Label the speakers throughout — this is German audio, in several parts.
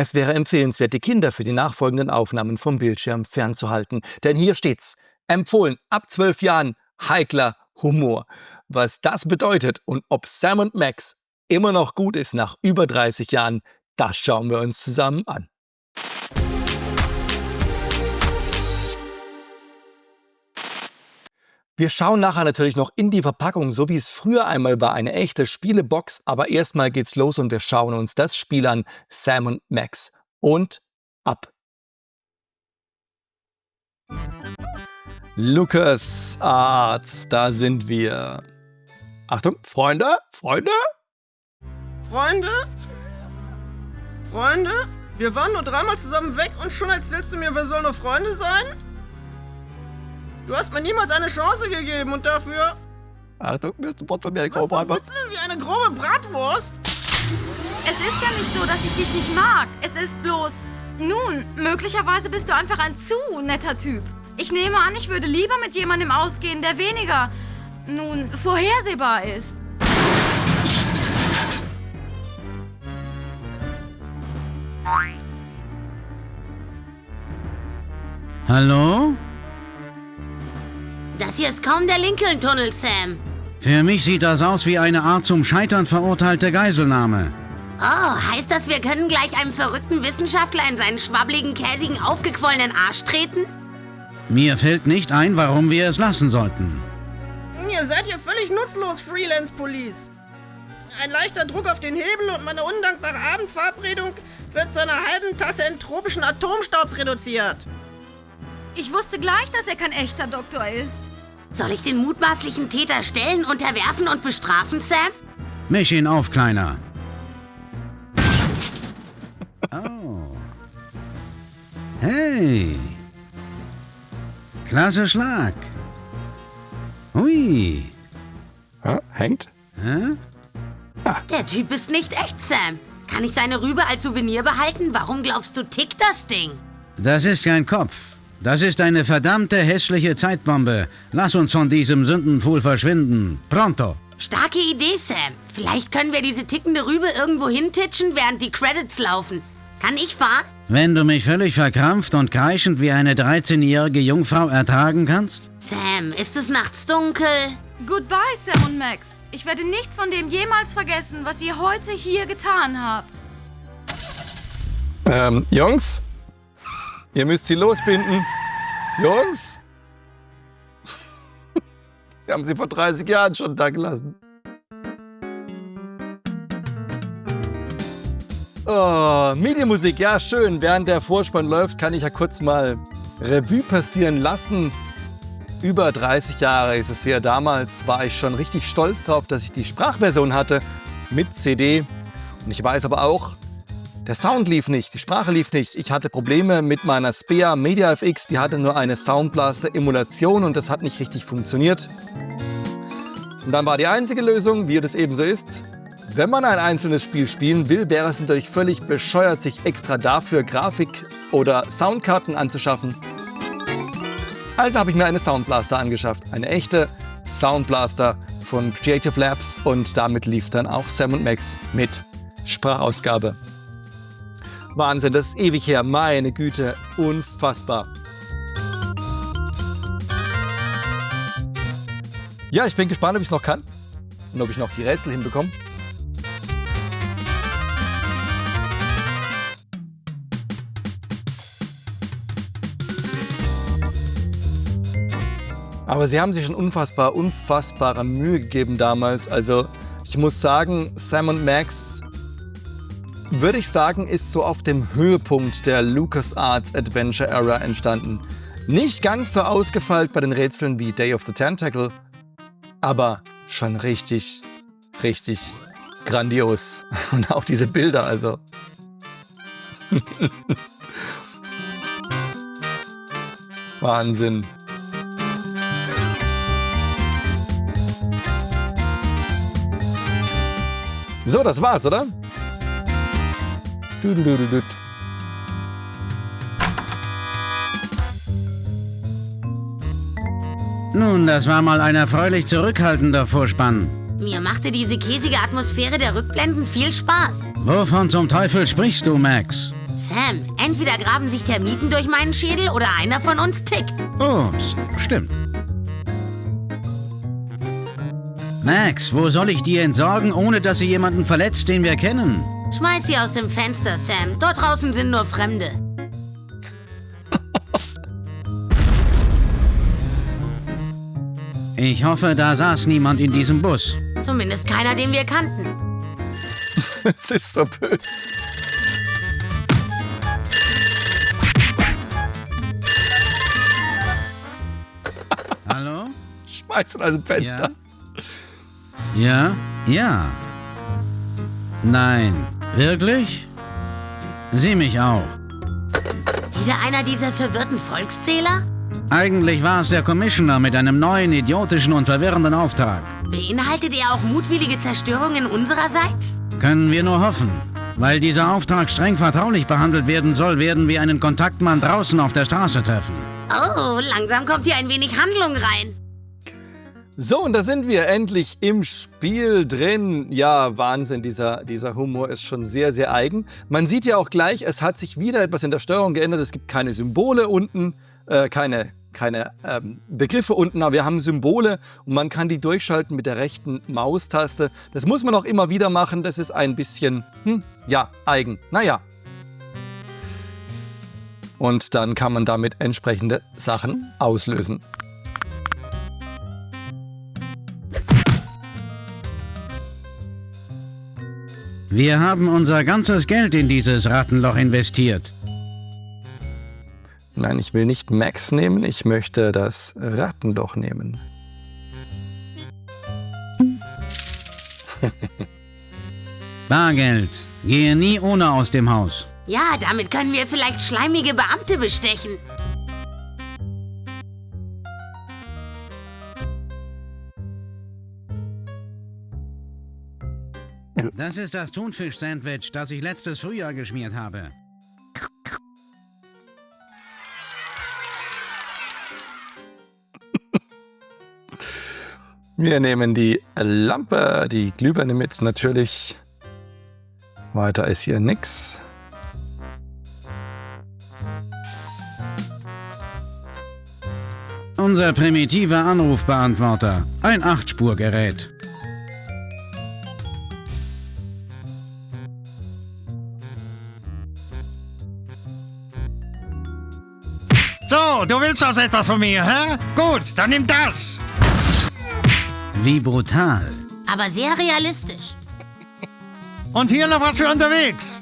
Speaker 1: Es wäre empfehlenswert, die Kinder für die nachfolgenden Aufnahmen vom Bildschirm fernzuhalten. Denn hier steht's, empfohlen ab 12 Jahren, heikler Humor. Was das bedeutet und ob Sam & Max immer noch gut ist nach über 30 Jahren, das schauen wir uns zusammen an. Wir schauen nachher natürlich noch in die Verpackung, so wie es früher einmal war, eine echte Spielebox. Aber erstmal geht's los und wir schauen uns das Spiel an, Sam & Max. Und ab! LucasArts, da sind wir. Achtung, Freunde? Freunde?
Speaker 2: Freunde? Freunde? Wir waren nur 3-mal zusammen weg und schon erzählst du mir, wir sollen nur Freunde sein? Du hast mir niemals eine Chance gegeben und dafür...
Speaker 1: Achtung, bist du Bot von mir eine
Speaker 2: Was bist du denn wie eine grobe Bratwurst?
Speaker 3: Es ist ja nicht so, dass ich dich nicht mag. Es ist bloß... Nun, möglicherweise bist du einfach ein zu netter Typ. Ich nehme an, ich würde lieber mit jemandem ausgehen, der weniger... nun, vorhersehbar ist.
Speaker 4: Hallo?
Speaker 5: Das hier ist kaum der Lincoln-Tunnel, Sam.
Speaker 4: Für mich sieht das aus wie eine Art zum Scheitern verurteilte Geiselnahme.
Speaker 5: Oh, heißt das, wir können gleich einem verrückten Wissenschaftler in seinen schwabbligen, käsigen, aufgequollenen Arsch treten?
Speaker 4: Mir fällt nicht ein, warum wir es lassen sollten.
Speaker 2: Ihr seid hier völlig nutzlos, Freelance Police. Ein leichter Druck auf den Hebel und meine undankbare Abendverabredung wird zu einer halben Tasse entropischen Atomstaubs reduziert.
Speaker 3: Ich wusste gleich, dass er kein echter Doktor ist.
Speaker 5: Soll ich den mutmaßlichen Täter stellen, unterwerfen und bestrafen, Sam?
Speaker 4: Misch ihn auf, Kleiner. Oh. Hey. Klasse Schlag. Hui.
Speaker 1: Hängt?
Speaker 4: Hä?
Speaker 5: Der Typ ist nicht echt, Sam. Kann ich seine Rübe als Souvenir behalten? Warum glaubst du, tickt das Ding?
Speaker 4: Das ist kein Kopf. Das ist eine verdammte hässliche Zeitbombe. Lass uns von diesem Sündenpfuhl verschwinden. Pronto.
Speaker 5: Starke Idee, Sam. Vielleicht können wir diese tickende Rübe irgendwo hintitschen, während die Credits laufen. Kann ich fahren?
Speaker 4: Wenn du mich völlig verkrampft und kreischend wie eine 13-jährige Jungfrau ertragen kannst?
Speaker 5: Sam, ist es nachts dunkel?
Speaker 3: Goodbye, Sam und Max. Ich werde nichts von dem jemals vergessen, was ihr heute hier getan habt.
Speaker 1: Jungs? Ihr müsst sie losbinden. Jungs? Sie haben sie vor 30 Jahren schon da gelassen. Oh, Medienmusik, ja schön. Während der Vorspann läuft, kann ich ja kurz mal Revue passieren lassen. Über 30 Jahre ist es her. Damals war ich schon richtig stolz drauf, dass ich die Sprachversion hatte mit CD. Und ich weiß aber auch, der Sound lief nicht, die Sprache lief nicht. Ich hatte Probleme mit meiner Spea Media FX, die hatte nur eine Soundblaster-Emulation und das hat nicht richtig funktioniert. Und dann war die einzige Lösung, wie das eben so ist, wenn man ein einzelnes Spiel spielen will, wäre es natürlich völlig bescheuert, sich extra dafür Grafik- oder Soundkarten anzuschaffen. Also habe ich mir eine Soundblaster angeschafft, eine echte Soundblaster von Creative Labs und damit lief dann auch Sam & Max mit Sprachausgabe. Wahnsinn, das ist ewig her, meine Güte, unfassbar. Ja, ich bin gespannt, ob ich es noch kann und ob ich noch die Rätsel hinbekomme. Aber sie haben sich schon unfassbare Mühe gegeben damals. Also ich muss sagen, Sam & Max, würde ich sagen, ist so auf dem Höhepunkt der LucasArts Adventure Era entstanden. Nicht ganz so ausgefeilt bei den Rätseln wie Day of the Tentacle, aber schon richtig grandios. Und auch diese Bilder, also. Wahnsinn. So, das war's, oder?
Speaker 4: Nun, das war mal ein erfreulich zurückhaltender Vorspann.
Speaker 5: Mir machte diese käsige Atmosphäre der Rückblenden viel Spaß.
Speaker 4: Wovon zum Teufel sprichst du, Max?
Speaker 5: Sam, entweder graben sich Termiten durch meinen Schädel oder einer von uns tickt.
Speaker 4: Ups, stimmt. Max, wo soll ich die entsorgen, ohne dass sie jemanden verletzt, den wir kennen?
Speaker 5: Schmeiß sie aus dem Fenster, Sam. Dort draußen sind nur Fremde.
Speaker 4: Ich hoffe, da saß niemand in diesem Bus.
Speaker 5: Zumindest keiner, den wir kannten.
Speaker 1: Es ist so böse.
Speaker 4: Hallo?
Speaker 1: Schmeiß ihn aus dem Fenster.
Speaker 4: Ja? Ja. Nein. Wirklich? Sieh mich auch.
Speaker 5: Wieder einer dieser verwirrten Volkszähler?
Speaker 4: Eigentlich war es der Commissioner mit einem neuen, idiotischen und verwirrenden Auftrag.
Speaker 5: Beinhaltet er auch mutwillige Zerstörungen unsererseits?
Speaker 4: Können wir nur hoffen. Weil dieser Auftrag streng vertraulich behandelt werden soll, werden wir einen Kontaktmann draußen auf der Straße treffen.
Speaker 5: Oh, langsam kommt hier ein wenig Handlung rein.
Speaker 1: So, und da sind wir endlich im Spiel drin. Ja, Wahnsinn, dieser Humor ist schon sehr, sehr eigen. Man sieht ja auch gleich, es hat sich wieder etwas in der Steuerung geändert. Es gibt keine Symbole unten, keine Begriffe unten, aber wir haben Symbole und man kann die durchschalten mit der rechten Maustaste. Das muss man auch immer wieder machen, das ist ein bisschen, ja, eigen. Naja. Und dann kann man damit entsprechende Sachen auslösen.
Speaker 4: Wir haben unser ganzes Geld in dieses Rattenloch investiert.
Speaker 1: Nein, ich will nicht Max nehmen, ich möchte das Rattenloch nehmen.
Speaker 4: Bargeld. Gehe nie ohne aus dem Haus.
Speaker 5: Ja, damit können wir vielleicht schleimige Beamte bestechen.
Speaker 4: Das ist das Thunfisch-Sandwich, das ich letztes Frühjahr geschmiert habe.
Speaker 1: Wir nehmen die Lampe, die Glühbirne mit, natürlich. Weiter ist hier nix.
Speaker 4: Unser primitiver Anrufbeantworter. Ein 8-Spurgerät.
Speaker 6: So, du willst also etwas von mir, hä? Gut, dann nimm das.
Speaker 4: Wie brutal.
Speaker 5: Aber sehr realistisch.
Speaker 6: Und hier noch was für unterwegs.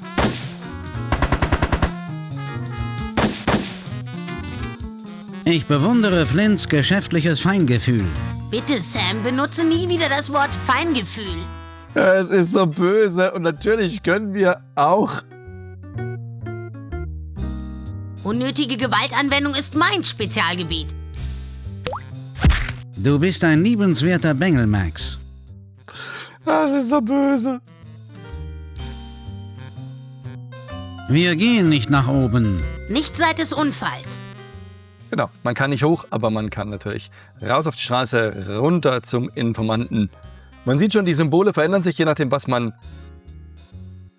Speaker 4: Ich bewundere Flints geschäftliches Feingefühl.
Speaker 5: Bitte, Sam, benutze nie wieder das Wort Feingefühl.
Speaker 1: Es ist so böse und natürlich können wir auch...
Speaker 5: Unnötige Gewaltanwendung ist mein Spezialgebiet.
Speaker 4: Du bist ein liebenswerter Bengel, Max.
Speaker 1: Das ist so böse.
Speaker 4: Wir gehen nicht nach oben.
Speaker 5: Nicht seit des Unfalls.
Speaker 1: Genau, man kann nicht hoch, aber man kann natürlich raus auf die Straße, runter zum Informanten. Man sieht schon, die Symbole verändern sich, je nachdem, was man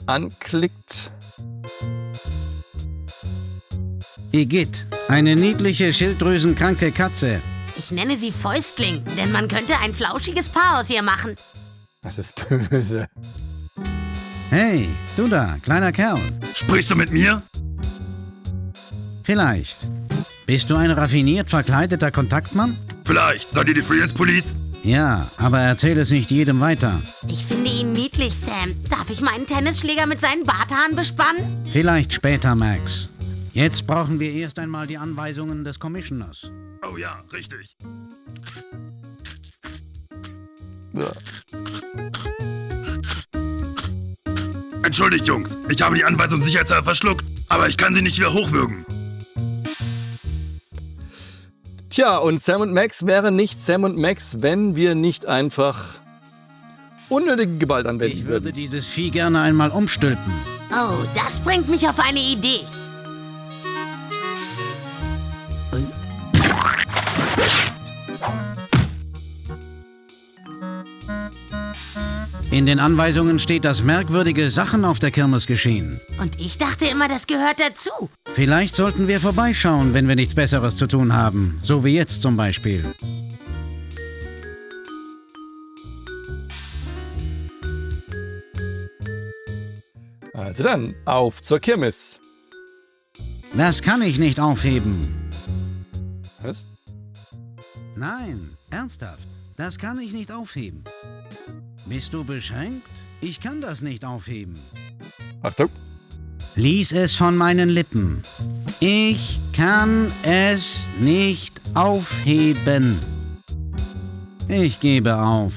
Speaker 1: anklickt.
Speaker 4: Igitt, eine niedliche, schilddrüsenkranke Katze.
Speaker 5: Ich nenne sie Fäustling, denn man könnte ein flauschiges Paar aus ihr machen.
Speaker 1: Das ist böse.
Speaker 4: Hey, du da, kleiner Kerl.
Speaker 7: Sprichst du mit mir?
Speaker 4: Vielleicht. Bist du ein raffiniert verkleideter Kontaktmann?
Speaker 7: Vielleicht. Seid ihr die Freelance Police?
Speaker 4: Ja, aber erzähl es nicht jedem weiter.
Speaker 5: Ich finde ihn niedlich, Sam. Darf ich meinen Tennisschläger mit seinen Barthaaren bespannen?
Speaker 4: Vielleicht später, Max. Jetzt brauchen wir erst einmal die Anweisungen des Commissioners.
Speaker 7: Oh ja, richtig.
Speaker 1: Ja.
Speaker 7: Entschuldigt, Jungs. Ich habe die Anweisung sicherheitshalber verschluckt, aber ich kann sie nicht wieder hochwürgen.
Speaker 1: Tja, und Sam und Max wären nicht Sam und Max, wenn wir nicht einfach unnötige Gewalt anwenden
Speaker 4: Ich würde
Speaker 1: würden.
Speaker 4: dieses Vieh gerne einmal umstülpen.
Speaker 5: Oh, das bringt mich auf eine Idee.
Speaker 4: In den Anweisungen steht, dass merkwürdige Sachen auf der Kirmes geschehen.
Speaker 5: Und ich dachte immer, das gehört dazu.
Speaker 4: Vielleicht sollten wir vorbeischauen, wenn wir nichts Besseres zu tun haben. So wie jetzt zum Beispiel.
Speaker 1: Also dann, auf zur Kirmes.
Speaker 4: Das kann ich nicht aufheben.
Speaker 1: Was?
Speaker 4: Nein, ernsthaft. Das kann ich nicht aufheben. Bist du beschränkt? Ich kann das nicht aufheben.
Speaker 1: Achtung.
Speaker 4: Lies es von meinen Lippen. Ich kann es nicht aufheben. Ich gebe auf.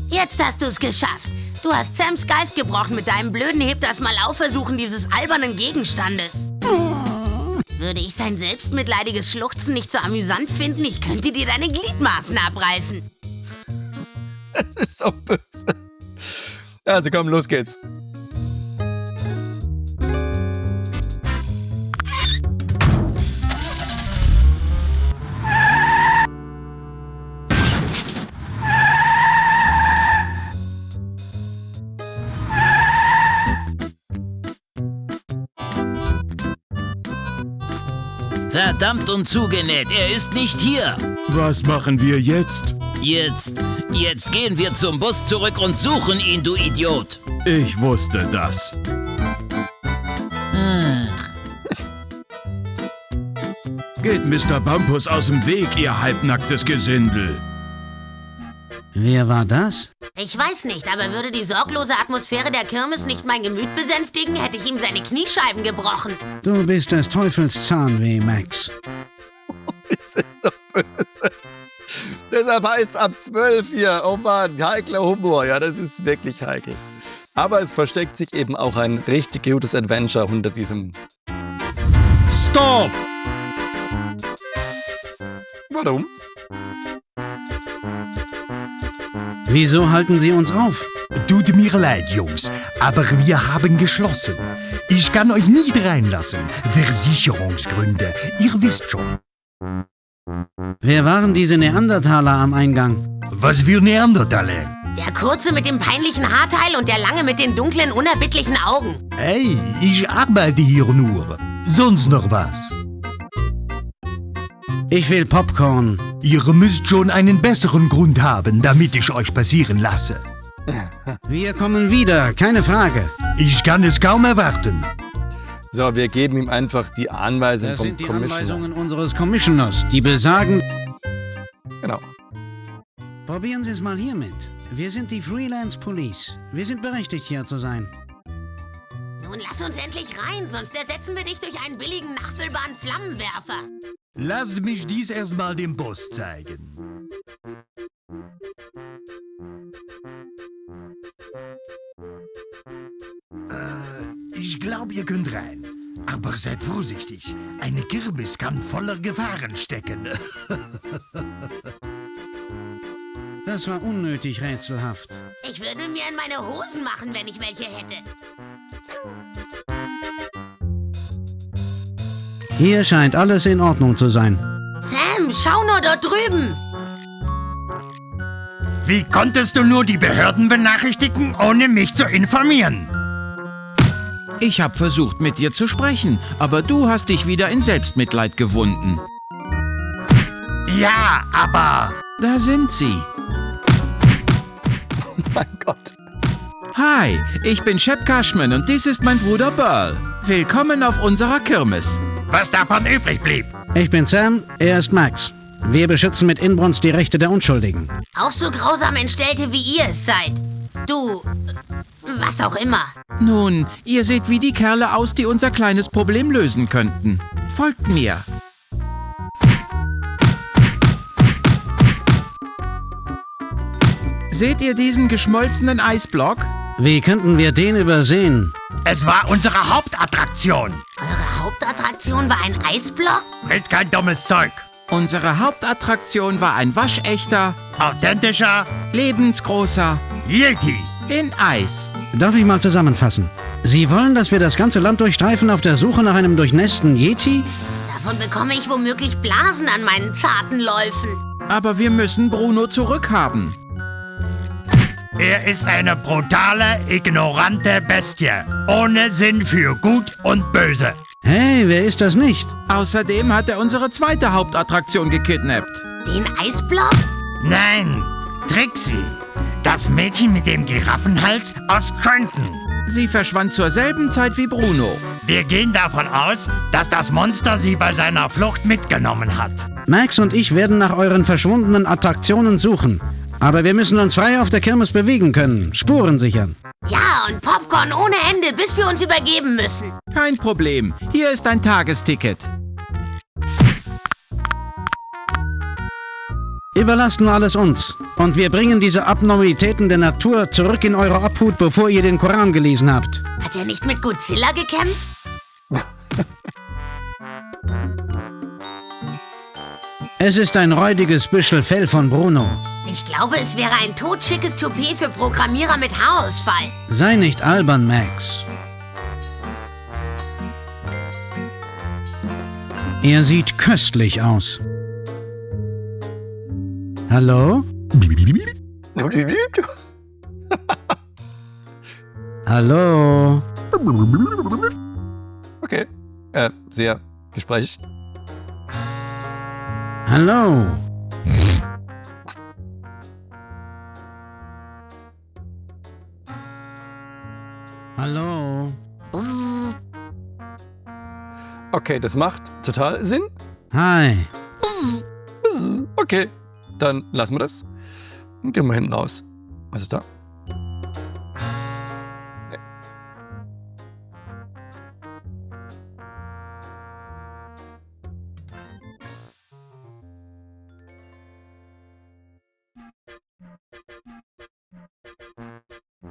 Speaker 5: Jetzt hast du es geschafft. Du hast Sams Geist gebrochen mit deinem blöden Heb das mal auf Versuchen dieses albernen Gegenstandes. Würde ich sein selbstmitleidiges Schluchzen nicht so amüsant finden, ich könnte dir deine Gliedmaßen abreißen.
Speaker 1: Das ist so böse. Also komm, los geht's.
Speaker 8: Verdammt und zugenäht, er ist nicht hier.
Speaker 7: Was machen wir jetzt?
Speaker 8: Jetzt gehen wir zum Bus zurück und suchen ihn, du Idiot.
Speaker 7: Ich wusste das. Geht Mr. Bumpus aus dem Weg, ihr halbnacktes Gesindel.
Speaker 4: Wer war das?
Speaker 5: Ich weiß nicht, aber würde die sorglose Atmosphäre der Kirmes nicht mein Gemüt besänftigen, hätte ich ihm seine Kniescheiben gebrochen.
Speaker 4: Du bist des Teufels Zahnweh, Max.
Speaker 1: Das ist so böse. Deshalb heißt es ab 12 hier. Oh Mann, heikler Humor. Ja, das ist wirklich heikel. Aber es versteckt sich eben auch ein richtig gutes Adventure unter diesem...
Speaker 6: Stop!
Speaker 1: Warum?
Speaker 4: Wieso halten Sie uns auf?
Speaker 6: Tut mir leid, Jungs, aber wir haben geschlossen. Ich kann euch nicht reinlassen. Versicherungsgründe, ihr wisst schon.
Speaker 4: Wer waren diese Neandertaler am Eingang?
Speaker 6: Was für Neandertaler?
Speaker 5: Der kurze mit dem peinlichen Haarteil und der lange mit den dunklen, unerbittlichen Augen.
Speaker 6: Hey, ich arbeite hier nur. Sonst noch was?
Speaker 4: Ich will Popcorn.
Speaker 6: Ihr müsst schon einen besseren Grund haben, damit ich euch passieren lasse.
Speaker 4: Wir kommen wieder, keine Frage.
Speaker 6: Ich kann es kaum erwarten.
Speaker 1: So, wir geben ihm einfach die Anweisung
Speaker 4: Das
Speaker 1: vom
Speaker 4: sind die
Speaker 1: Commissioner.
Speaker 4: Anweisungen unseres Commissioners, die besagen...
Speaker 1: Genau.
Speaker 4: Probieren Sie es mal hiermit. Wir sind die Freelance Police. Wir sind berechtigt, hier zu sein.
Speaker 5: Nun lass uns endlich rein, sonst ersetzen wir dich durch einen billigen, nachfüllbaren Flammenwerfer.
Speaker 6: Lasst mich dies erstmal dem Boss zeigen. Ich glaube, ihr könnt rein. Aber seid vorsichtig. Eine Kirmes kann voller Gefahren stecken.
Speaker 4: Das war unnötig rätselhaft.
Speaker 5: Ich würde mir in meine Hosen machen, wenn ich welche hätte.
Speaker 4: Hier scheint alles in Ordnung zu sein.
Speaker 5: Sam, schau nur dort drüben.
Speaker 6: Wie konntest du nur die Behörden benachrichtigen, ohne mich zu informieren?
Speaker 9: Ich habe versucht, mit dir zu sprechen, aber du hast dich wieder in Selbstmitleid gewunden.
Speaker 6: Ja, aber...
Speaker 9: Da sind sie.
Speaker 1: Oh mein Gott.
Speaker 9: Hi, ich bin Shep Cashman und dies ist mein Bruder Burl. Willkommen auf unserer Kirmes.
Speaker 6: Was davon übrig blieb.
Speaker 4: Ich bin Sam, er ist Max. Wir beschützen mit Inbrunst die Rechte der Unschuldigen.
Speaker 5: Auch so grausam Entstellte, wie ihr es seid. Du... was auch immer.
Speaker 9: Nun, ihr seht wie die Kerle aus, die unser kleines Problem lösen könnten. Folgt mir. Seht ihr diesen geschmolzenen Eisblock?
Speaker 4: Wie könnten wir den übersehen?
Speaker 6: Es war unsere Hauptattraktion.
Speaker 5: Eure Hauptattraktion war ein Eisblock?
Speaker 6: Red kein dummes Zeug.
Speaker 9: Unsere Hauptattraktion war ein waschechter,
Speaker 6: Authentischer
Speaker 9: lebensgroßer
Speaker 6: Yeti.
Speaker 9: in Eis.
Speaker 4: Darf ich mal zusammenfassen? Sie wollen, dass wir das ganze Land durchstreifen auf der Suche nach einem durchnässten Yeti?
Speaker 5: Davon bekomme ich womöglich Blasen an meinen zarten Läufen.
Speaker 9: Aber wir müssen Bruno zurückhaben.
Speaker 6: Er ist eine brutale, ignorante Bestie. Ohne Sinn für Gut und Böse.
Speaker 4: Hey, wer ist das nicht?
Speaker 9: Außerdem hat er unsere zweite Hauptattraktion gekidnappt.
Speaker 5: Den Eisblock?
Speaker 6: Nein, Trixie. Das Mädchen mit dem Giraffenhals aus Scranton.
Speaker 9: Sie verschwand zur selben Zeit wie Bruno.
Speaker 6: Wir gehen davon aus, dass das Monster sie bei seiner Flucht mitgenommen hat.
Speaker 4: Max und ich werden nach euren verschwundenen Attraktionen suchen. Aber wir müssen uns frei auf der Kirmes bewegen können. Spuren sichern.
Speaker 5: Ja, und Popcorn ohne Ende, bis wir uns übergeben müssen.
Speaker 9: Kein Problem. Hier ist ein Tagesticket.
Speaker 4: Überlasst nur alles uns. Und wir bringen diese Abnormalitäten der Natur zurück in eure Obhut, bevor ihr den Koran gelesen habt.
Speaker 5: Hat er nicht mit Godzilla gekämpft?
Speaker 4: Es ist ein räudiges Büschel Fell von Bruno.
Speaker 5: Ich glaube, es wäre ein totschickes Toupet für Programmierer mit Haarausfall.
Speaker 4: Sei nicht albern, Max. Er sieht köstlich aus. Hallo? Hallo?
Speaker 1: Okay. Sehr gesprächig.
Speaker 4: Hallo? Hallo?
Speaker 1: Okay, das macht total Sinn.
Speaker 4: Hi.
Speaker 1: Okay, dann lassen wir das. Gehen wir hinten raus. Was ist da? Nee.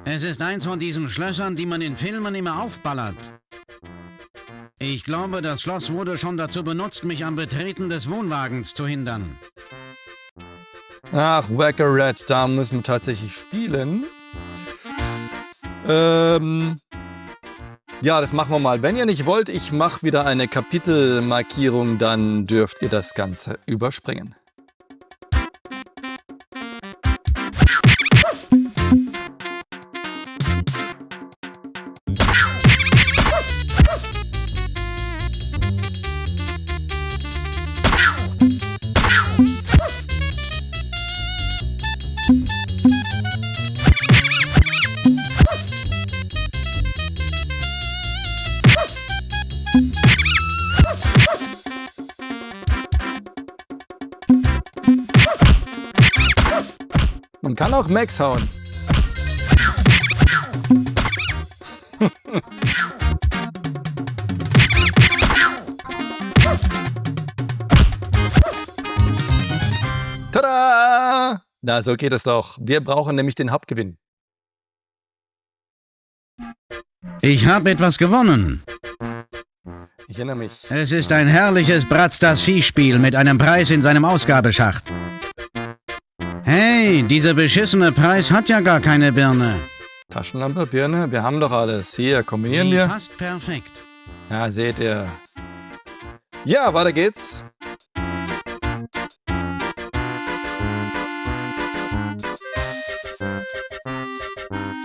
Speaker 4: Es ist eins von diesen Schlössern, die man in Filmen immer aufballert. Ich glaube, das Schloss wurde schon dazu benutzt, mich am Betreten des Wohnwagens zu hindern.
Speaker 1: Ach, Whack-A-Rat, da müssen wir tatsächlich spielen. Ja, das machen wir mal. Wenn ihr nicht wollt, ich mache wieder eine Kapitelmarkierung, dann dürft ihr das Ganze überspringen. Man kann auch Max hauen. Tada! Na, so geht es doch. Wir brauchen nämlich den Hauptgewinn.
Speaker 4: Ich habe etwas gewonnen.
Speaker 1: Ich erinnere mich.
Speaker 4: Es ist ein herrliches Bratz das Viehspiel mit einem Preis in seinem Ausgabeschacht. Hey, dieser beschissene Preis hat ja gar keine Birne.
Speaker 1: Taschenlampe, Birne, wir haben doch alles. Hier, kombinieren
Speaker 4: Die
Speaker 1: wir.
Speaker 4: passt perfekt.
Speaker 1: Ja, seht ihr. Ja, weiter geht's.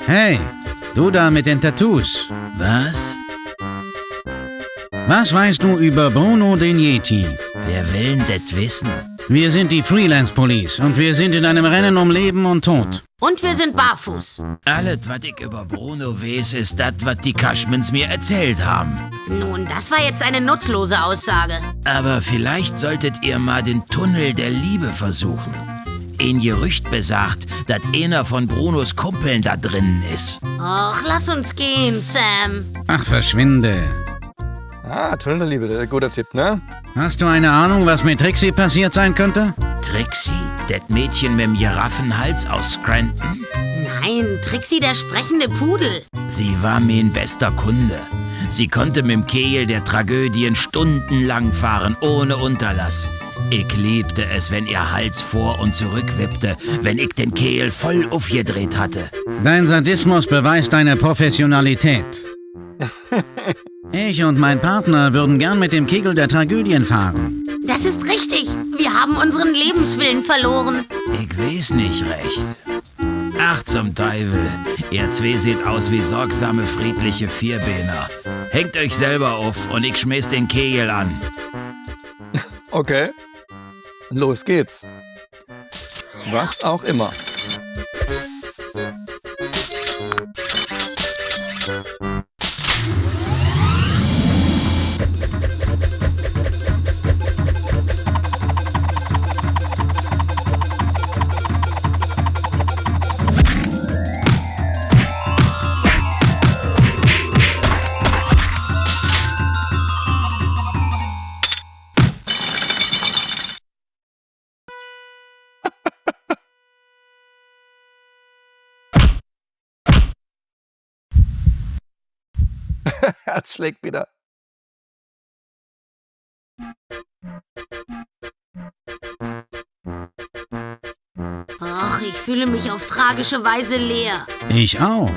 Speaker 4: Hey, du da mit den Tattoos.
Speaker 8: Was?
Speaker 4: Was weißt du über Bruno den Yeti?
Speaker 8: Wer will denn das wissen?
Speaker 4: Wir sind die Freelance Police und wir sind in einem Rennen um Leben und Tod.
Speaker 5: Und wir sind barfuß.
Speaker 8: Alles, was ich über Bruno weiß, ist das, was die Cashmans mir erzählt haben.
Speaker 5: Nun, das war jetzt eine nutzlose Aussage.
Speaker 8: Aber vielleicht solltet ihr mal den Tunnel der Liebe versuchen. Ein Gerücht besagt, dass einer von Brunos Kumpeln da drinnen ist.
Speaker 5: Och, lass uns gehen, Sam.
Speaker 4: Ach, verschwinde.
Speaker 1: Ah, Tunnel der Liebe, guter Tipp, ne?
Speaker 4: Hast du eine Ahnung, was mit Trixie passiert sein könnte?
Speaker 8: Trixie, das Mädchen mit dem Giraffenhals aus Scranton?
Speaker 5: Nein, Trixie, der sprechende Pudel.
Speaker 8: Sie war mein bester Kunde. Sie konnte mit dem Kehl der Tragödien stundenlang fahren, ohne Unterlass. Ich liebte es, wenn ihr Hals vor und zurück wippte, wenn ich den Kehl voll aufgedreht hatte.
Speaker 4: Dein Sadismus beweist deine Professionalität. Ich und mein Partner würden gern mit dem Kegel der Tragödien fahren.
Speaker 5: Das ist richtig. Wir haben unseren Lebenswillen verloren.
Speaker 8: Ich weiß nicht recht. Ach zum Teufel, ihr zwei seht aus wie sorgsame, friedliche Vierbeiner. Hängt euch selber auf und ich schmiss den Kegel an.
Speaker 1: Okay. Los geht's. Was auch immer. Herz schlägt wieder.
Speaker 5: Ach, ich fühle mich auf tragische Weise leer.
Speaker 4: Ich auch.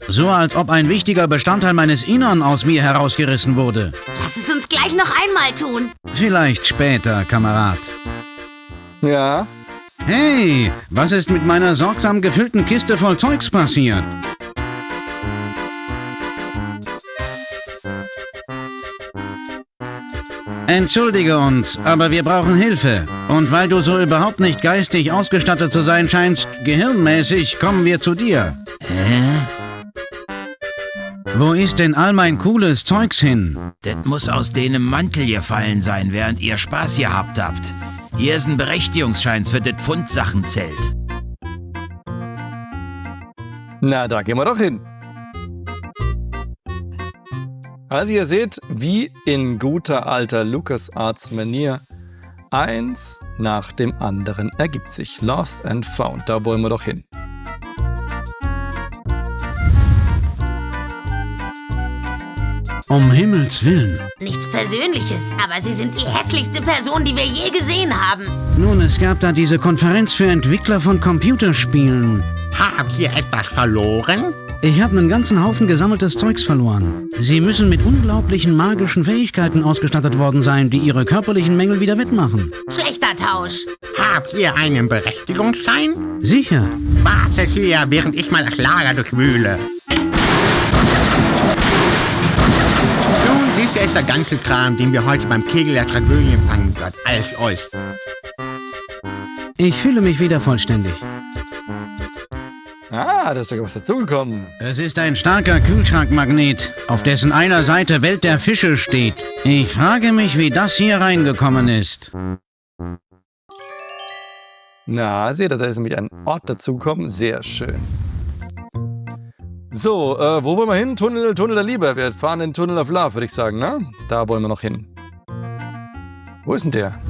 Speaker 4: So als ob ein wichtiger Bestandteil meines Innern aus mir herausgerissen wurde.
Speaker 5: Lass es uns gleich noch einmal tun.
Speaker 4: Vielleicht später, Kamerad.
Speaker 1: Ja.
Speaker 4: Hey, was ist mit meiner sorgsam gefüllten Kiste voll Zeugs passiert? Entschuldige uns, aber wir brauchen Hilfe. Und weil du so überhaupt nicht geistig ausgestattet zu sein scheinst, gehirnmäßig, kommen wir zu dir.
Speaker 8: Hä?
Speaker 4: Wo ist denn all mein cooles Zeugs hin?
Speaker 8: Das muss aus deinem Mantel gefallen sein, während ihr Spaß gehabt habt. Hier ist ein Berechtigungsschein für das Pfundsachenzelt.
Speaker 1: Na, da gehen wir doch hin. Also ihr seht, wie in guter alter LucasArts-Manier, eins nach dem anderen ergibt sich. Lost and Found, da wollen wir doch hin.
Speaker 4: Um Himmels Willen.
Speaker 5: Nichts Persönliches, aber Sie sind die hässlichste Person, die wir je gesehen haben.
Speaker 4: Nun, es gab da diese Konferenz für Entwickler von Computerspielen.
Speaker 10: Habt ihr etwas verloren?
Speaker 4: Ich habe einen ganzen Haufen gesammeltes Zeugs verloren. Sie müssen mit unglaublichen magischen Fähigkeiten ausgestattet worden sein, die ihre körperlichen Mängel wieder wettmachen.
Speaker 5: Schlechter Tausch.
Speaker 10: Habt ihr einen Berechtigungsschein?
Speaker 4: Sicher.
Speaker 10: Wartet hier, während ich mal das Lager durchwühle. Nun, dies ist der ganze Kram, den wir heute beim Kegel der Tragödie empfangen wird. Alles euch.
Speaker 4: Ich fühle mich wieder vollständig.
Speaker 1: Ah, da ist sogar was dazugekommen.
Speaker 4: Es ist ein starker Kühlschrankmagnet, auf dessen einer Seite Welt der Fische steht. Ich frage mich, wie das hier reingekommen ist.
Speaker 1: Na, seht ihr, da ist nämlich ein Ort dazugekommen. Sehr schön. So, wo wollen wir hin? Tunnel der Liebe. Wir fahren in den Tunnel of Love, würde ich sagen, ne? Da wollen wir noch hin. Wo ist denn der?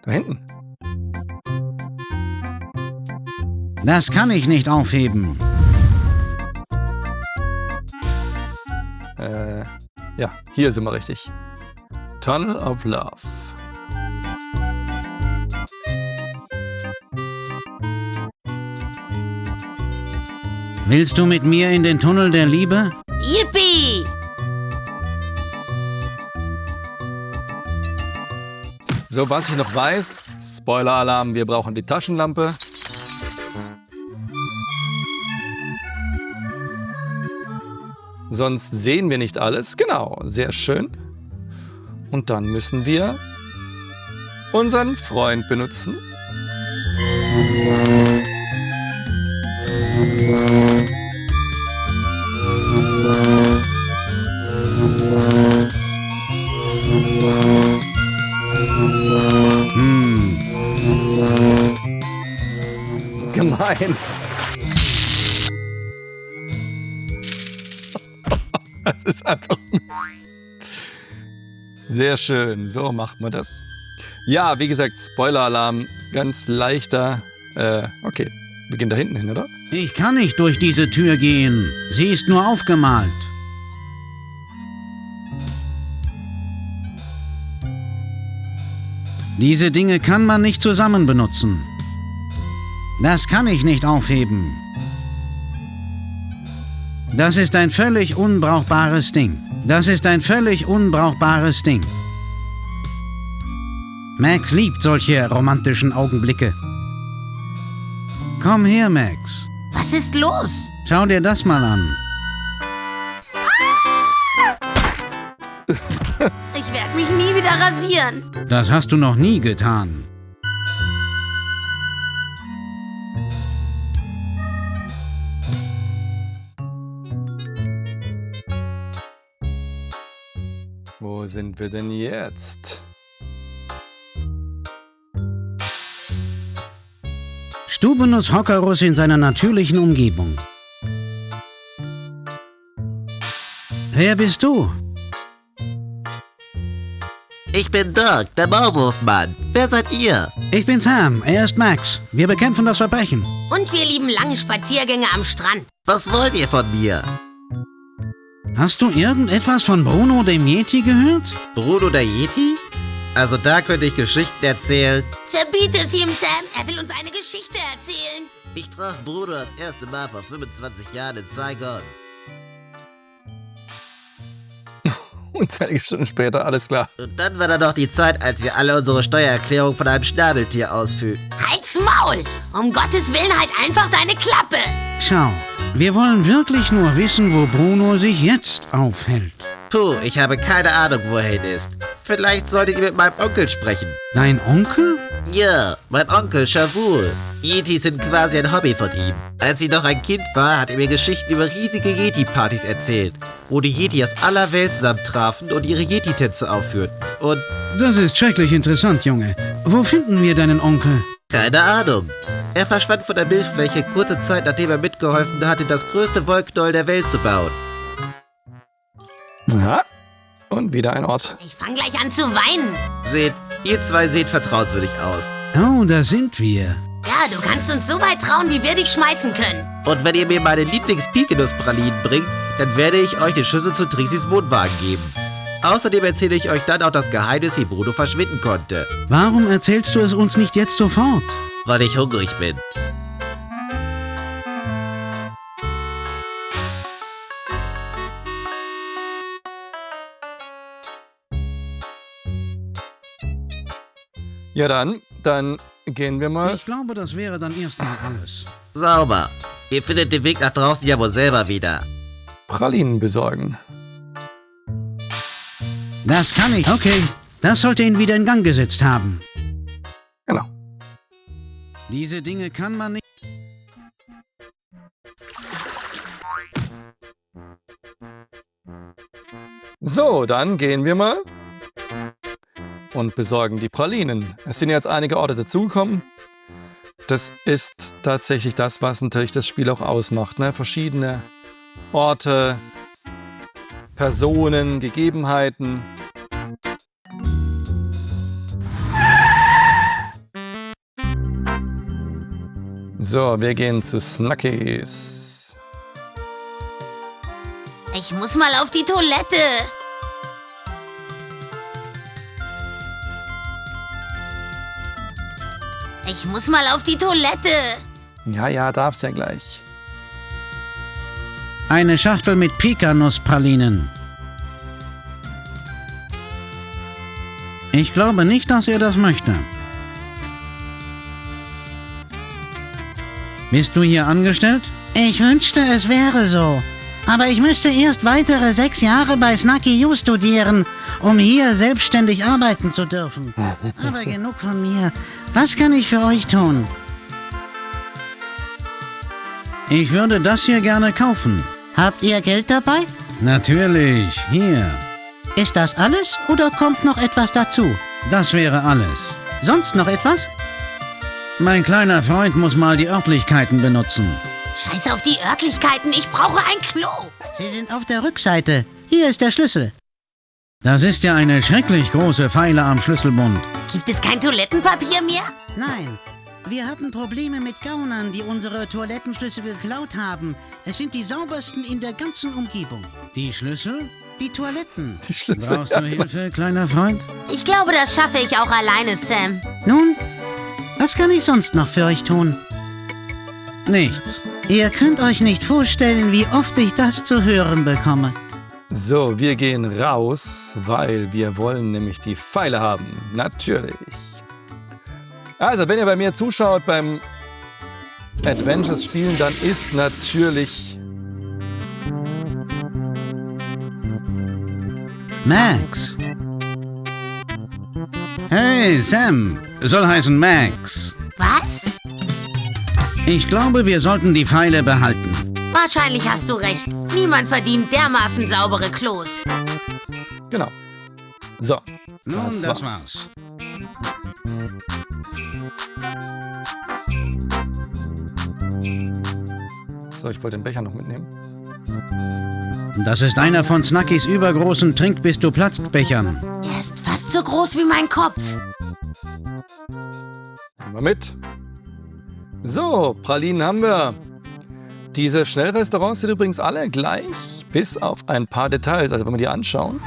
Speaker 1: Da hinten.
Speaker 4: Das kann ich nicht aufheben.
Speaker 1: Ja, hier sind wir richtig. Tunnel of Love.
Speaker 4: Willst du mit mir in den Tunnel der Liebe?
Speaker 5: Yippie!
Speaker 1: So, was ich noch weiß, Spoiler-Alarm, wir brauchen die Taschenlampe. Sonst sehen wir nicht alles. Genau, sehr schön. Und dann müssen wir unseren Freund benutzen. Gemein. Das ist einfach Mist. Sehr schön, so macht man das. Ja, wie gesagt, Spoiler-Alarm, ganz leichter. Okay, wir gehen da hinten hin, oder?
Speaker 4: Ich kann nicht durch diese Tür gehen. Sie ist nur aufgemalt. Diese Dinge kann man nicht zusammen benutzen. Das kann ich nicht aufheben. Das ist ein völlig unbrauchbares Ding. Das ist ein völlig unbrauchbares Ding. Max liebt solche romantischen Augenblicke. Komm her, Max.
Speaker 5: Was ist los?
Speaker 4: Schau dir das mal an.
Speaker 5: Ich werde mich nie wieder rasieren.
Speaker 4: Das hast du noch nie getan.
Speaker 1: Wo sind wir denn jetzt?
Speaker 4: Stubinus Hockerus in seiner natürlichen Umgebung. Wer bist du?
Speaker 11: Ich bin Dirk, der Maulwurfmann. Wer seid ihr?
Speaker 4: Ich bin Sam, er ist Max. Wir bekämpfen das Verbrechen.
Speaker 5: Und wir lieben lange Spaziergänge am Strand.
Speaker 11: Was wollt ihr von mir?
Speaker 4: Hast du irgendetwas von Bruno dem Yeti gehört?
Speaker 11: Bruno der Yeti? Also da könnte ich Geschichten erzählen.
Speaker 5: Verbiete es ihm, Sam. Er will uns eine Geschichte erzählen.
Speaker 11: Ich traf Bruno das erste Mal vor 25 Jahren in Saigon.
Speaker 1: Unzählige Stunden später, alles klar.
Speaker 11: Und dann war da noch die Zeit, als wir alle unsere Steuererklärung von einem Schnabeltier ausfüllten.
Speaker 5: Halt's Maul! Um Gottes Willen halt einfach deine Klappe!
Speaker 4: Schau, wir wollen wirklich nur wissen, wo Bruno sich jetzt aufhält.
Speaker 11: Puh, ich habe keine Ahnung, wo er hin ist. Vielleicht solltet ihr mit meinem Onkel sprechen.
Speaker 4: Dein Onkel?
Speaker 11: Ja, mein Onkel Shavul. Yetis sind quasi ein Hobby von ihm. Als ich noch ein Kind war, hat er mir Geschichten über riesige Yeti-Partys erzählt, wo die Yeti aus aller Welt zusammentrafen und ihre Yeti-Tänze aufführten. Und...
Speaker 4: Das ist schrecklich interessant, Junge. Wo finden wir deinen Onkel?
Speaker 11: Keine Ahnung. Er verschwand von der Bildfläche kurze Zeit, nachdem er mitgeholfen hatte, das größte Wollknäuel der Welt zu bauen.
Speaker 1: Ja, und wieder ein Ort.
Speaker 5: Ich fang gleich an zu weinen.
Speaker 11: Seht, ihr zwei seht vertrauenswürdig aus.
Speaker 4: Oh, da sind wir.
Speaker 5: Ja, du kannst uns so weit trauen, wie wir dich schmeißen können.
Speaker 11: Und wenn ihr mir meine Lieblings-Pikenuss-Pralinen bringt, dann werde ich euch die Schlüssel zu Trisis Wohnwagen geben. Außerdem erzähle ich euch dann auch das Geheimnis, wie Bruno verschwinden konnte.
Speaker 4: Warum erzählst du es uns nicht jetzt sofort?
Speaker 11: Weil ich hungrig bin.
Speaker 1: Ja dann gehen wir mal.
Speaker 4: Ich glaube, das wäre dann erstmal alles.
Speaker 11: Sauber. Ihr findet den Weg nach draußen ja wohl selber wieder.
Speaker 1: Pralinen besorgen.
Speaker 4: Das kann ich. Okay, das sollte ihn wieder in Gang gesetzt haben.
Speaker 1: Genau.
Speaker 4: Diese Dinge kann man nicht...
Speaker 1: So, dann gehen wir mal und besorgen die Pralinen. Es sind jetzt einige Orte dazugekommen. Das ist tatsächlich das, was natürlich das Spiel auch ausmacht, ne? Verschiedene Orte, Personen, Gegebenheiten. So, wir gehen zu Snackies.
Speaker 5: Ich muss mal auf die Toilette. Ich muss mal auf die Toilette.
Speaker 1: Ja, darf's ja gleich.
Speaker 4: Eine Schachtel mit Pikanusspralinen. Ich glaube nicht, dass er das möchte. Bist du hier angestellt? Ich wünschte, es wäre so. Aber ich müsste erst weitere 6 Jahre bei Snacky U studieren, um hier selbstständig arbeiten zu dürfen. Aber genug von mir. Was kann ich für euch tun? Ich würde das hier gerne kaufen. Habt ihr Geld dabei? Natürlich, hier. Ist das alles oder kommt noch etwas dazu? Das wäre alles. Sonst noch etwas? Mein kleiner Freund muss mal die Örtlichkeiten benutzen.
Speaker 5: Scheiß auf die Örtlichkeiten, ich brauche ein Klo.
Speaker 4: Sie sind auf der Rückseite. Hier ist der Schlüssel. Das ist ja eine schrecklich große Feile am Schlüsselbund.
Speaker 5: Gibt es kein Toilettenpapier mehr?
Speaker 4: Nein. Wir hatten Probleme mit Gaunern, die unsere Toilettenschlüssel geklaut haben. Es sind die saubersten in der ganzen Umgebung. Die Schlüssel? Die Toiletten.
Speaker 1: Die Schlüssel.
Speaker 4: Brauchst du Hilfe, kleiner Freund?
Speaker 5: Ich glaube, das schaffe ich auch alleine, Sam.
Speaker 4: Nun, was kann ich sonst noch für euch tun? Nichts. Ihr könnt euch nicht vorstellen, wie oft ich das zu hören bekomme.
Speaker 1: So, wir gehen raus, weil wir wollen nämlich die Pfeile haben. Natürlich. Also, wenn ihr bei mir zuschaut beim Adventures spielen, dann ist natürlich
Speaker 4: Max. Hey, Sam. Soll heißen Max.
Speaker 5: Was?
Speaker 4: Ich glaube, wir sollten die Pfeile behalten.
Speaker 5: Wahrscheinlich hast du recht. Niemand verdient dermaßen saubere Klos.
Speaker 1: genau. So,
Speaker 4: Nun,
Speaker 1: das
Speaker 4: das
Speaker 1: war's.
Speaker 4: war's.
Speaker 1: So, ich wollte den Becher noch mitnehmen.
Speaker 4: Das ist einer von Snackys übergroßen Trink bis du platzt Bechern.
Speaker 5: Er ist fast so groß wie mein Kopf.
Speaker 1: Nehmen wir mit. So, Pralinen haben wir. Diese Schnellrestaurants sind übrigens alle gleich, bis auf ein paar Details. Also wenn wir die anschauen,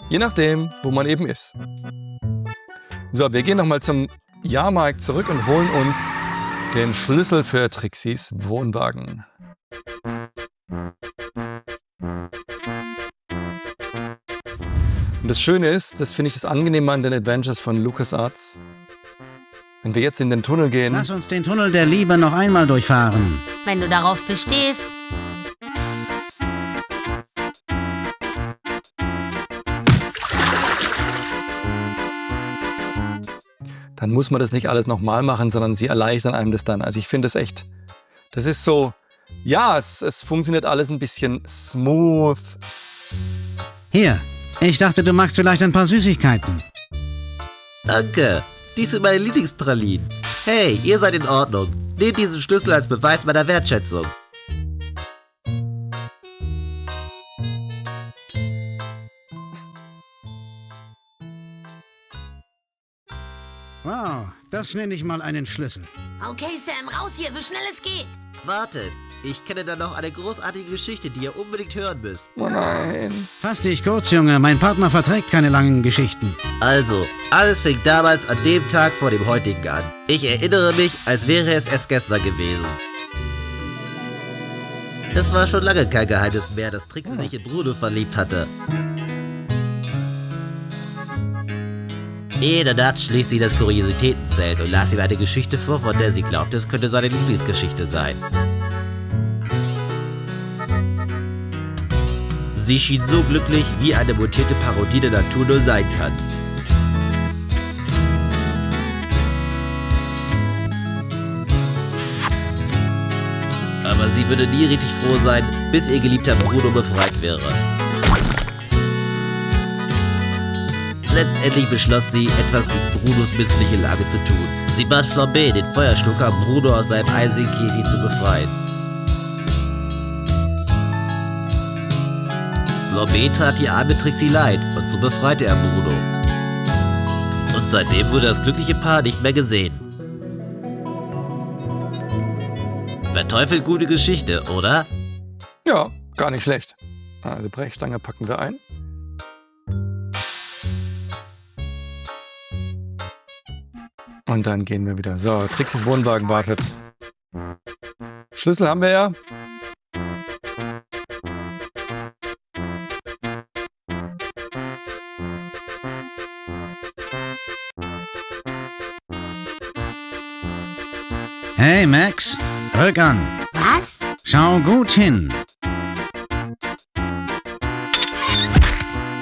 Speaker 1: je nachdem, wo man eben ist. So, wir gehen nochmal zum Jahrmarkt zurück und holen uns den Schlüssel für Trixis Wohnwagen. Und das Schöne ist, das finde ich das Angenehme an den Adventures von LucasArts. Wenn wir jetzt in den Tunnel gehen,
Speaker 4: Lass uns den Tunnel der Liebe noch einmal durchfahren.
Speaker 5: Wenn du darauf bestehst.
Speaker 1: dann muss man das nicht alles nochmal machen, sondern sie erleichtern einem das dann. Also ich finde das echt, das ist so, ja, es funktioniert alles ein bisschen smooth.
Speaker 4: Hier, ich dachte, du magst vielleicht ein paar Süßigkeiten.
Speaker 11: Danke. Dies sind meine Lieblingspralinen. Hey, ihr seid in Ordnung. Nehmt diesen Schlüssel als Beweis meiner Wertschätzung.
Speaker 4: Wow, das nenne ich mal einen Schlüssel.
Speaker 5: Okay, Sam, raus hier, so schnell es geht.
Speaker 11: Wartet, ich kenne da noch eine großartige Geschichte, die ihr unbedingt hören müsst.
Speaker 1: Oh nein.
Speaker 4: Fass dich kurz, Junge, mein Partner verträgt keine langen Geschichten.
Speaker 11: Also, alles fing damals an dem Tag vor dem heutigen an. Ich erinnere mich, als wäre es erst gestern gewesen. Es war schon lange kein Geheimnis mehr, dass Trixie sich in Bruno verliebt hatte. Jede Nacht schließt sie das Kuriositätenzelt und las ihm eine Geschichte vor, von der sie glaubte, es könnte seine Lieblingsgeschichte sein. Sie schien so glücklich, wie eine mutierte Parodie der Natur nur sein kann. Aber sie würde nie richtig froh sein, bis ihr geliebter Bruno befreit wäre. Letztendlich beschloss sie, etwas gegen Brunos missliche Lage zu tun. Sie bat Flambé, den Feuerschlucker, Bruno aus seinem eisigen Käfig zu befreien. Flambé tat die arme Trixie leid und so befreite er Bruno. Und seitdem wurde das glückliche Paar nicht mehr gesehen. Verteufelt gute Geschichte, oder?
Speaker 1: Ja, gar nicht schlecht. Also Brechstange packen wir ein. Und dann gehen wir wieder. So, Trixis Wohnwagen wartet. Schlüssel haben wir ja.
Speaker 4: Hey, Max, rück an.
Speaker 5: Was?
Speaker 4: Schau gut hin.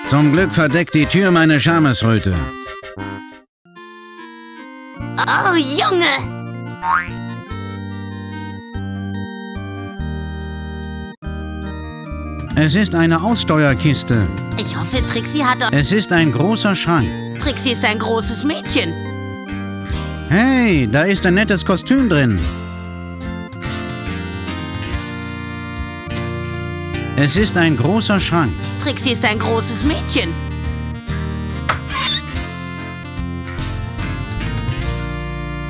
Speaker 4: Zum Glück verdeckt die Tür meine Schamesröte.
Speaker 5: Oh, Junge!
Speaker 4: Es ist eine Aussteuerkiste.
Speaker 5: Ich hoffe, Trixie hat...
Speaker 4: Es ist ein großer Schrank.
Speaker 5: Trixie ist ein großes Mädchen.
Speaker 4: Hey, da ist ein nettes Kostüm drin. Es ist ein großer Schrank.
Speaker 5: Trixie ist ein großes Mädchen.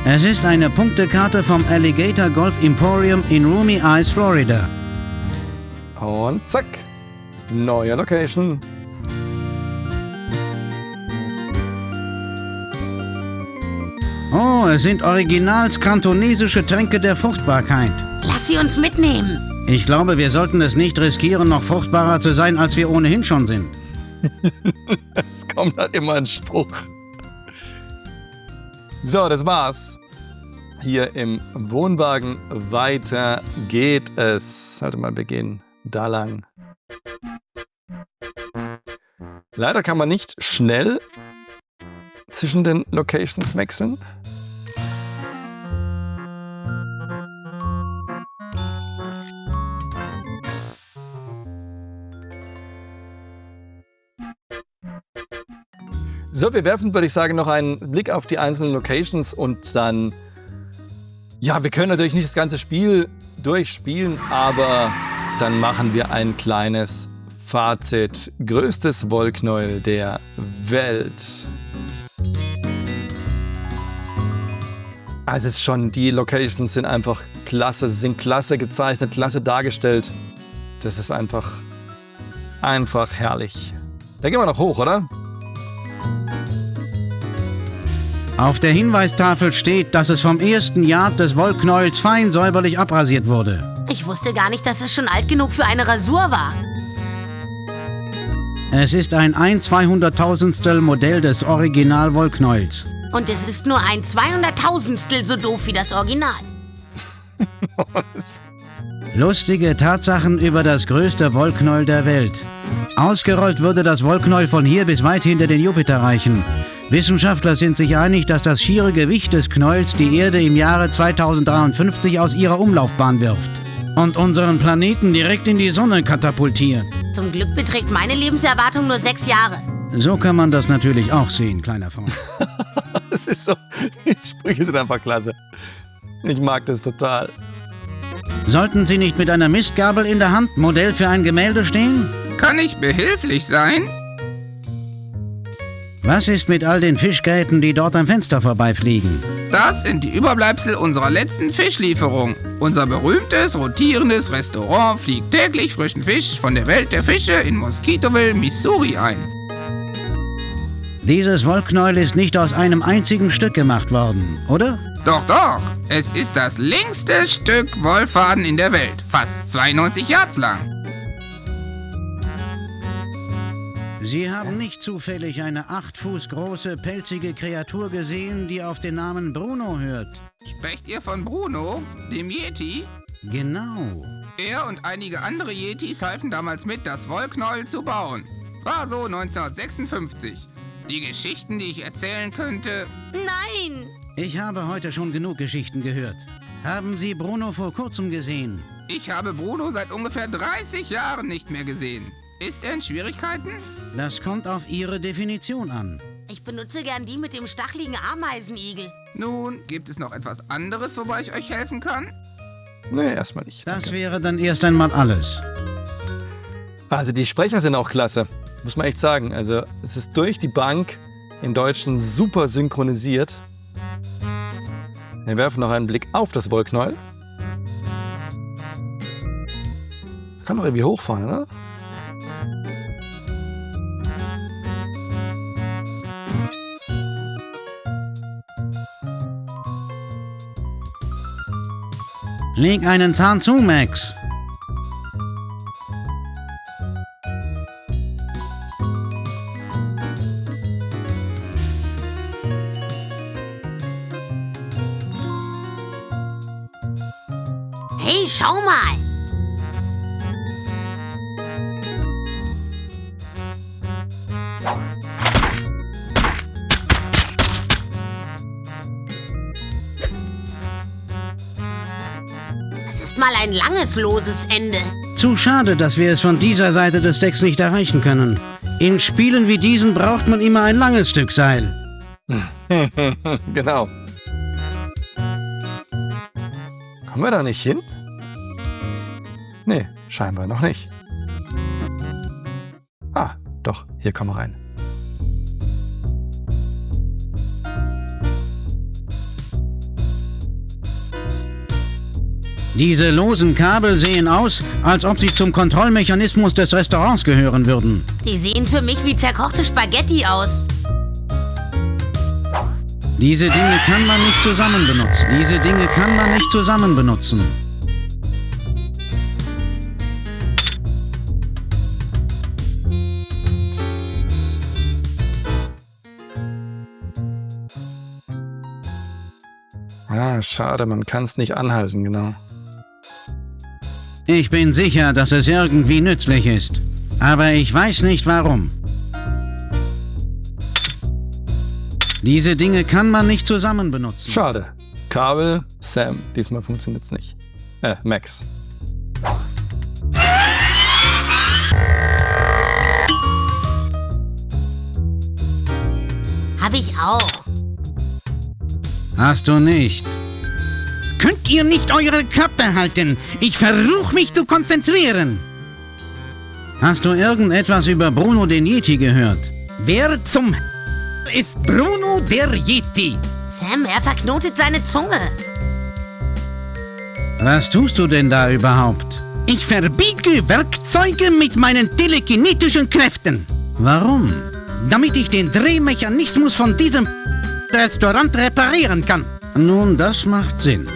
Speaker 4: Es ist eine Punktekarte vom Alligator Golf Emporium in Roomy Eyes, Florida.
Speaker 1: Und zack. Neue Location.
Speaker 4: Oh, es sind originals kantonesische Tränke der Fruchtbarkeit.
Speaker 5: Lass sie uns mitnehmen.
Speaker 4: Ich glaube, wir sollten es nicht riskieren, noch fruchtbarer zu sein, als wir ohnehin schon sind.
Speaker 1: Es kommt halt immer ein Spruch. So, das war's. hier im Wohnwagen. Weiter geht es. Warte mal, wir gehen da lang. Leider kann man nicht schnell zwischen den Locations wechseln. So, wir werfen, würde ich sagen, noch einen Blick auf die einzelnen Locations und dann... Ja, wir können natürlich nicht das ganze Spiel durchspielen, aber dann machen wir ein kleines Fazit. Größtes Wollknäuel der Welt. Also es ist schon, die Locations sind einfach klasse, sind klasse gezeichnet, klasse dargestellt. Das ist einfach herrlich. Da gehen wir noch hoch, oder?
Speaker 4: Auf der Hinweistafel steht, dass es vom ersten Yard des Wollknäuels fein säuberlich abrasiert wurde.
Speaker 5: Ich wusste gar nicht, dass es schon alt genug für eine Rasur war.
Speaker 4: Es ist ein 1/200.000stel Modell des Original-Wollknäuels.
Speaker 5: Und es ist nur ein 200.000stel so doof wie das Original.
Speaker 4: Lustige Tatsachen über das größte Wollknäuel der Welt. Ausgerollt würde das Wollknäuel von hier bis weit hinter den Jupiter reichen. Wissenschaftler sind sich einig, dass das schiere Gewicht des Knäuels die Erde im Jahre 2053 aus ihrer Umlaufbahn wirft und unseren Planeten direkt in die Sonne katapultiert.
Speaker 5: Zum Glück beträgt meine Lebenserwartung nur 6 Jahre.
Speaker 4: So kann man das natürlich auch sehen, kleiner Freund.
Speaker 1: Es ist so, die Sprüche sind einfach klasse. Ich mag das total.
Speaker 4: Sollten Sie nicht mit einer Mistgabel in der Hand Modell für ein Gemälde stehen?
Speaker 12: Kann ich behilflich sein?
Speaker 4: Was ist mit all den Fischgräten, die dort am Fenster vorbeifliegen?
Speaker 12: Das sind die Überbleibsel unserer letzten Fischlieferung. Unser berühmtes, rotierendes Restaurant fliegt täglich frischen Fisch von der Welt der Fische in Mosquitoville, Missouri ein.
Speaker 4: Dieses Wollknäuel ist nicht aus einem einzigen Stück gemacht worden, oder?
Speaker 12: Doch, doch. Es ist das längste Stück Wollfaden in der Welt. Fast 92 Yards lang.
Speaker 4: Sie haben nicht zufällig eine 8 Fuß große, pelzige Kreatur gesehen, die auf den Namen Bruno hört?
Speaker 12: Sprecht ihr von Bruno, dem Yeti?
Speaker 4: Genau.
Speaker 12: Er und einige andere Yetis halfen damals mit, das Wollknäuel zu bauen. War so 1956. Die Geschichten, die ich erzählen könnte...
Speaker 5: Nein!
Speaker 4: Ich habe heute schon genug Geschichten gehört. Haben Sie Bruno vor kurzem gesehen?
Speaker 12: Ich habe Bruno seit ungefähr 30 Jahren nicht mehr gesehen. Ist er in Schwierigkeiten?
Speaker 4: Das kommt auf Ihre Definition an.
Speaker 5: Ich benutze gern die mit dem stacheligen Ameisenigel.
Speaker 12: Nun, gibt es noch etwas anderes, wobei ich euch helfen kann?
Speaker 1: Nee, erstmal nicht.
Speaker 4: Das
Speaker 1: Danke.
Speaker 4: wäre dann erst einmal alles.
Speaker 1: Also die Sprecher sind auch klasse, muss man echt sagen. Also es ist durch die Bank in Deutschen super synchronisiert. Wir werfen noch einen Blick auf das Wollknäuel. Kann doch irgendwie hochfahren, oder?
Speaker 4: Leg einen Zahn zu, Max.
Speaker 5: Hey, schau mal! Das ist mal ein langes, loses Ende.
Speaker 4: Zu schade, dass wir es von dieser Seite des Decks nicht erreichen können. In Spielen wie diesen braucht man immer ein langes Stück Seil.
Speaker 1: Genau. Kommen wir da nicht hin? Nee, scheinbar noch nicht. Ah, doch, hier kommen wir rein.
Speaker 4: Diese losen Kabel sehen aus, als ob sie zum Kontrollmechanismus des Restaurants gehören würden.
Speaker 5: Die sehen für mich wie zerkochte Spaghetti aus.
Speaker 4: Diese Dinge kann man nicht zusammen benutzen. Diese Dinge kann man nicht zusammen benutzen.
Speaker 1: Ah, schade, man kann es nicht anhalten, genau.
Speaker 4: Ich bin sicher, dass es irgendwie nützlich ist. Aber ich weiß nicht warum. Diese Dinge kann man nicht zusammen benutzen.
Speaker 1: Schade. Kabel, Sam. Diesmal funktioniert es nicht. Max.
Speaker 5: Hab ich auch.
Speaker 4: Hast du nicht. Könnt ihr nicht eure Klappe halten? Ich versuche mich zu konzentrieren. Hast du irgendetwas über Bruno den Yeti gehört? Wer zum ist Bruno der Yeti?
Speaker 5: Sam, er verknotet seine Zunge.
Speaker 4: Was tust du denn da überhaupt? Ich verbiege Werkzeuge mit meinen telekinetischen Kräften. Warum? Damit ich den Drehmechanismus von diesem Restaurant reparieren kann. Nun, das macht Sinn.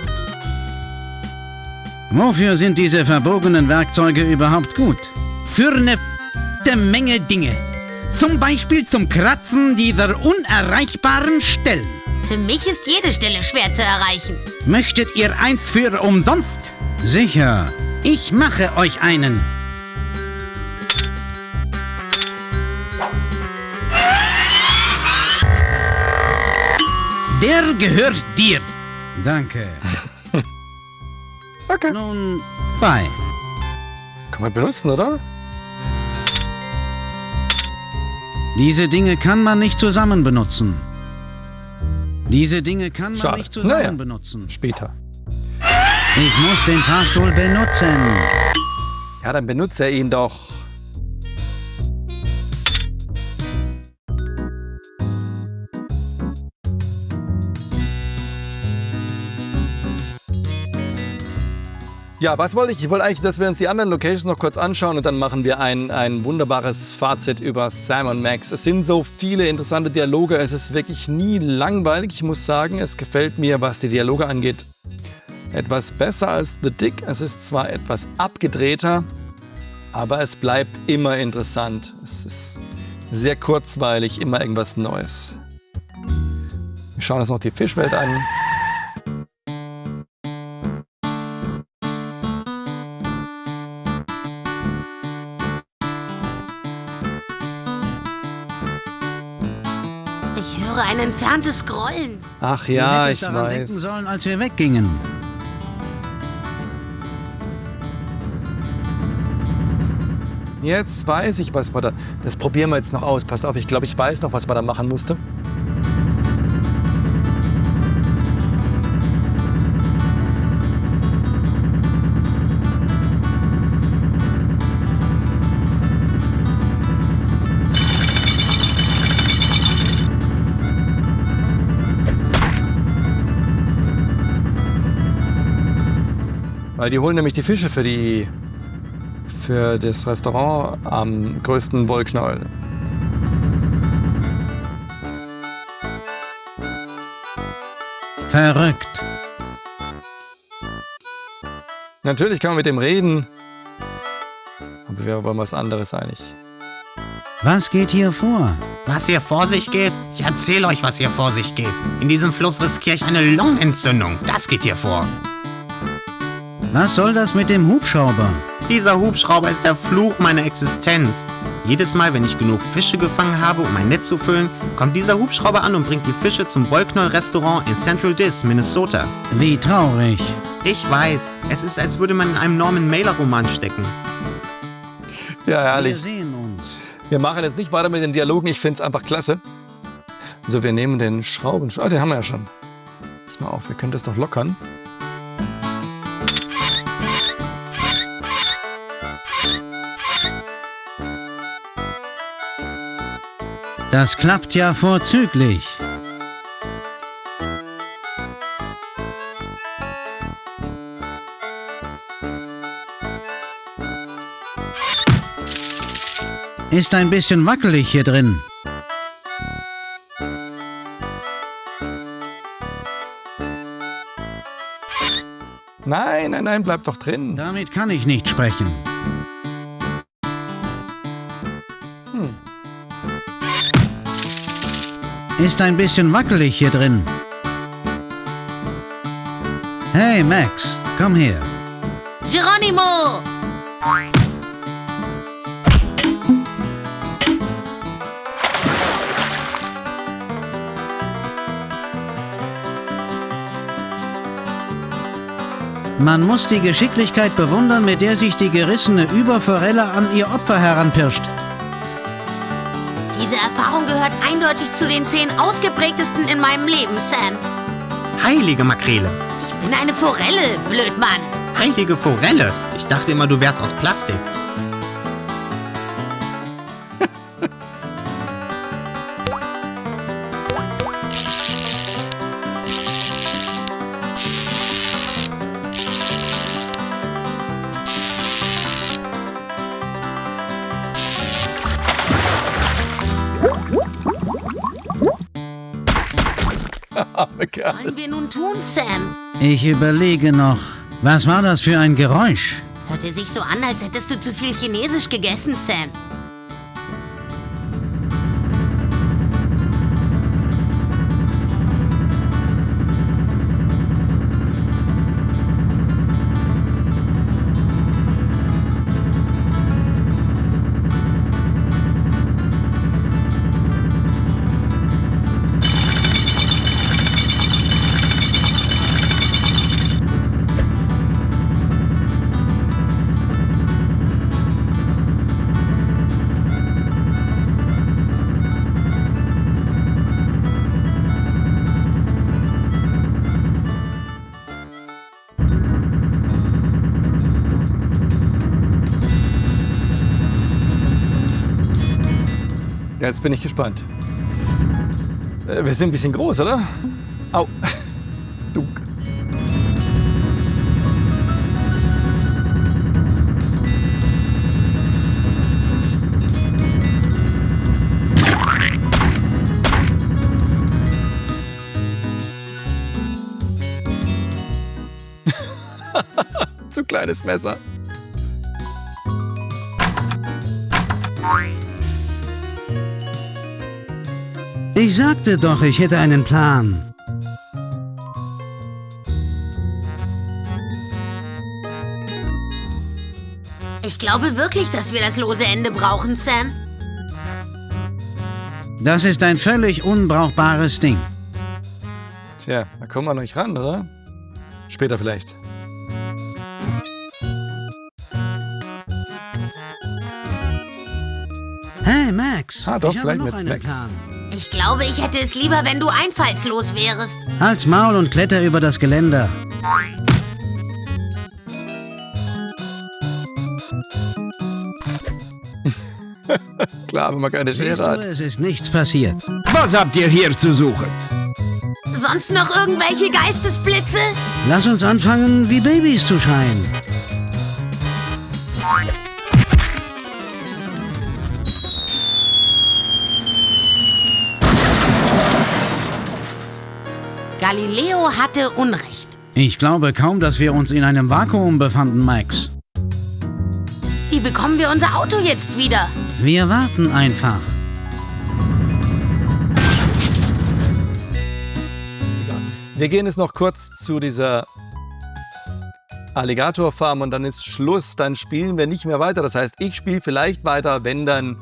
Speaker 4: Wofür sind diese verbogenen Werkzeuge überhaupt gut? Für eine Menge Dinge. Zum Beispiel zum Kratzen dieser unerreichbaren Stellen.
Speaker 5: Für mich ist jede Stelle schwer zu erreichen.
Speaker 4: Möchtet ihr eins für umsonst? Sicher. Ich mache euch einen. Der gehört dir. Danke.
Speaker 1: Okay.
Speaker 4: Nun, bye.
Speaker 1: Kann man benutzen, oder?
Speaker 4: Diese Dinge kann man nicht zusammen benutzen. Diese Dinge kann man nicht zusammen benutzen.
Speaker 1: Später.
Speaker 4: Ich muss den Fahrstuhl benutzen.
Speaker 1: Ja, dann benutze er ihn doch. Ja, was wollte ich? Ich wollte eigentlich, dass wir uns die anderen Locations noch kurz anschauen und dann machen wir ein wunderbares Fazit über Sam und Max. Es sind so viele interessante Dialoge, es ist wirklich nie langweilig. Ich muss sagen, es gefällt mir, was die Dialoge angeht, etwas besser als The Dick. Es ist zwar etwas abgedrehter, aber es bleibt immer interessant. Es ist sehr kurzweilig, immer irgendwas Neues. Wir schauen uns noch die Fischwelt an.
Speaker 5: Ich höre ein entferntes Grollen.
Speaker 1: Ach ja,
Speaker 4: Du
Speaker 1: ich
Speaker 4: hättest daran denken
Speaker 1: weiß.
Speaker 4: sollen, als wir weggingen.
Speaker 1: Jetzt weiß ich, was wir da... Das probieren wir jetzt noch aus. Passt auf, ich glaube, ich weiß noch, was man da machen musste. Weil die holen nämlich die Fische für das Restaurant am größten Wollknäuel.
Speaker 4: Verrückt.
Speaker 1: Natürlich kann man mit dem reden. Aber wir wollen was anderes eigentlich.
Speaker 4: Was geht hier vor?
Speaker 10: Was hier vor sich geht? Ich erzähle euch, was hier vor sich geht. In diesem Fluss riskiere ich eine Lungenentzündung. Das geht hier vor.
Speaker 4: Was soll das mit dem Hubschrauber?
Speaker 10: Dieser Hubschrauber ist der Fluch meiner Existenz. Jedes Mal, wenn ich genug Fische gefangen habe, um mein Netz zu füllen, kommt dieser Hubschrauber an und bringt die Fische zum Wollknäuel-Restaurant in Central Diss, Minnesota.
Speaker 4: Wie traurig.
Speaker 10: Ich weiß, es ist, als würde man in einem Norman Mailer-Roman stecken.
Speaker 1: Ja,
Speaker 4: Wir
Speaker 1: herrlich.
Speaker 4: sehen uns.
Speaker 1: Wir machen jetzt nicht weiter mit den Dialogen. Ich finde es einfach klasse. Also wir nehmen den Schraubenschlüssel. Den haben wir ja schon. Pass mal auf, wir können das doch lockern.
Speaker 4: Das klappt ja vorzüglich. Ist ein bisschen wackelig hier drin.
Speaker 1: Nein, nein, nein, bleib doch drin.
Speaker 4: Damit kann ich nicht sprechen. Ist ein bisschen wackelig hier drin. Hey, Max, komm her.
Speaker 5: Geronimo!
Speaker 4: Man muss die Geschicklichkeit bewundern, mit der sich die gerissene Überforelle an ihr Opfer heranpirscht.
Speaker 5: Diese Erfahrung gehört eindeutig zu den 10 ausgeprägtesten in meinem Leben, Sam.
Speaker 10: Heilige Makrele.
Speaker 5: Ich bin eine Forelle, Blödmann.
Speaker 10: Heilige Forelle. Ich dachte immer, du wärst aus Plastik.
Speaker 5: Was sollen wir nun tun, Sam?
Speaker 4: Ich überlege noch. Was war das für ein Geräusch?
Speaker 5: Hörte sich so an, als hättest du zu viel Chinesisch gegessen, Sam.
Speaker 1: Jetzt bin ich gespannt. Wir sind ein bisschen groß, oder? Au. Du. Zu kleines Messer.
Speaker 4: Ich sagte doch, ich hätte einen Plan.
Speaker 5: Ich glaube wirklich, dass wir das lose Ende brauchen, Sam.
Speaker 4: Das ist ein völlig unbrauchbares Ding.
Speaker 1: Tja, da kommen wir noch nicht ran, oder? Später vielleicht.
Speaker 4: Hey, Max.
Speaker 1: Doch,
Speaker 4: ich habe
Speaker 1: vielleicht
Speaker 4: noch
Speaker 1: mit
Speaker 4: einen
Speaker 1: Max.
Speaker 4: Plan.
Speaker 5: Ich glaube, ich hätte es lieber, wenn du einfallslos wärst.
Speaker 4: Halt's Maul und kletter über das Geländer.
Speaker 1: Klar, wenn man keine Schere hat.
Speaker 4: Es ist nichts passiert.
Speaker 6: Was habt ihr hier zu suchen?
Speaker 5: Sonst noch irgendwelche Geistesblitze?
Speaker 4: Lass uns anfangen, wie Babys zu schreien.
Speaker 5: Galileo hatte Unrecht.
Speaker 4: Ich glaube kaum, dass wir uns in einem Vakuum befanden, Max.
Speaker 5: Wie bekommen wir unser Auto jetzt wieder?
Speaker 4: Wir warten einfach.
Speaker 1: Wir gehen jetzt noch kurz zu dieser Alligatorfarm und dann ist Schluss. Dann spielen wir nicht mehr weiter. Das heißt, ich spiele vielleicht weiter, wenn dann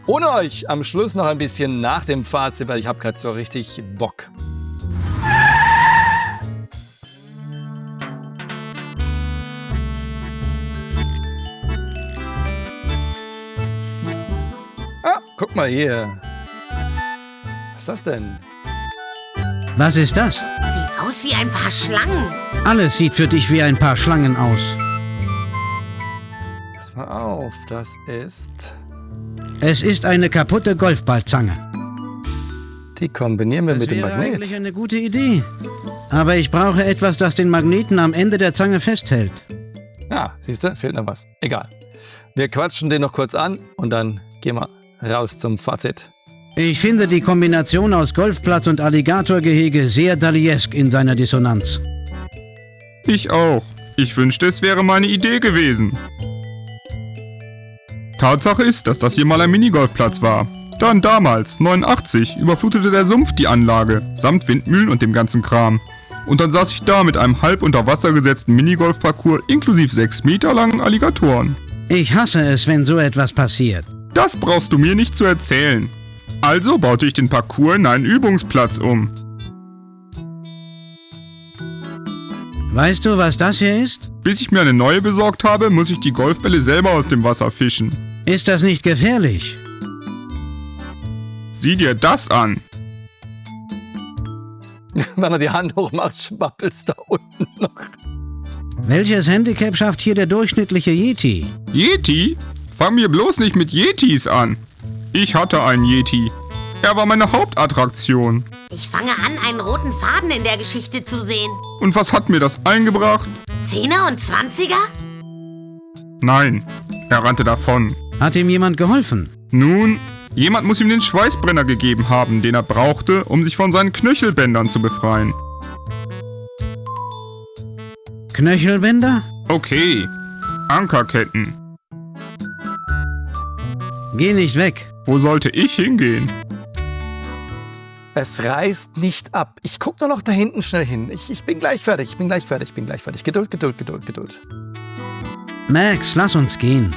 Speaker 1: ohne euch am Schluss noch ein bisschen nach dem Fazit, weil ich habe gerade so richtig Bock. Guck mal hier. Was ist das denn?
Speaker 4: Was ist das?
Speaker 5: Sieht aus wie ein paar Schlangen.
Speaker 4: Alles sieht für dich wie ein paar Schlangen aus.
Speaker 1: Pass mal auf, das ist...
Speaker 4: Es ist eine kaputte Golfballzange.
Speaker 1: Die kombinieren wir mit dem
Speaker 4: Das wäre
Speaker 1: Magnet.
Speaker 4: eigentlich eine gute Idee. Aber ich brauche etwas, das den Magneten am Ende der Zange festhält.
Speaker 1: Ja, siehst du, fehlt noch was. Egal. Wir quatschen den noch kurz an und dann gehen wir raus zum Fazit.
Speaker 4: Ich finde die Kombination aus Golfplatz und Alligatorgehege sehr Daliesk in seiner Dissonanz.
Speaker 13: Ich auch. Ich wünschte, es wäre meine Idee gewesen. Tatsache ist, dass das hier mal ein Minigolfplatz war. Dann damals, 89, überflutete der Sumpf die Anlage, samt Windmühlen und dem ganzen Kram. Und dann saß ich da mit einem halb unter Wasser gesetzten Minigolfparcours inklusive 6 Meter langen Alligatoren.
Speaker 4: Ich hasse es, wenn so etwas passiert.
Speaker 13: Das brauchst du mir nicht zu erzählen. Also baute ich den Parcours in einen Übungsplatz um.
Speaker 4: Weißt du, was das hier ist?
Speaker 13: Bis ich mir eine neue besorgt habe, muss ich die Golfbälle selber aus dem Wasser fischen.
Speaker 4: Ist das nicht gefährlich?
Speaker 13: Sieh dir das an.
Speaker 1: Wenn er die Hand hochmacht, schwappelt's da unten noch.
Speaker 4: Welches Handicap schafft hier der durchschnittliche Yeti?
Speaker 13: Yeti? Fang mir bloß nicht mit Yetis an. Ich hatte einen Yeti. Er war meine Hauptattraktion.
Speaker 5: Ich fange an, einen roten Faden in der Geschichte zu sehen.
Speaker 13: Und was hat mir das eingebracht?
Speaker 5: 10er und 20er?
Speaker 13: Nein, er rannte davon.
Speaker 4: Hat ihm jemand geholfen?
Speaker 13: Nun, jemand muss ihm den Schweißbrenner gegeben haben, den er brauchte, um sich von seinen Knöchelbändern zu befreien.
Speaker 4: Knöchelbänder?
Speaker 13: Okay, Ankerketten.
Speaker 4: Geh nicht weg.
Speaker 13: Wo sollte ich hingehen?
Speaker 1: Es reißt nicht ab. Ich guck nur noch da hinten schnell hin. Ich bin gleich fertig, Geduld, Geduld, Geduld, Geduld.
Speaker 4: Max, lass uns gehen.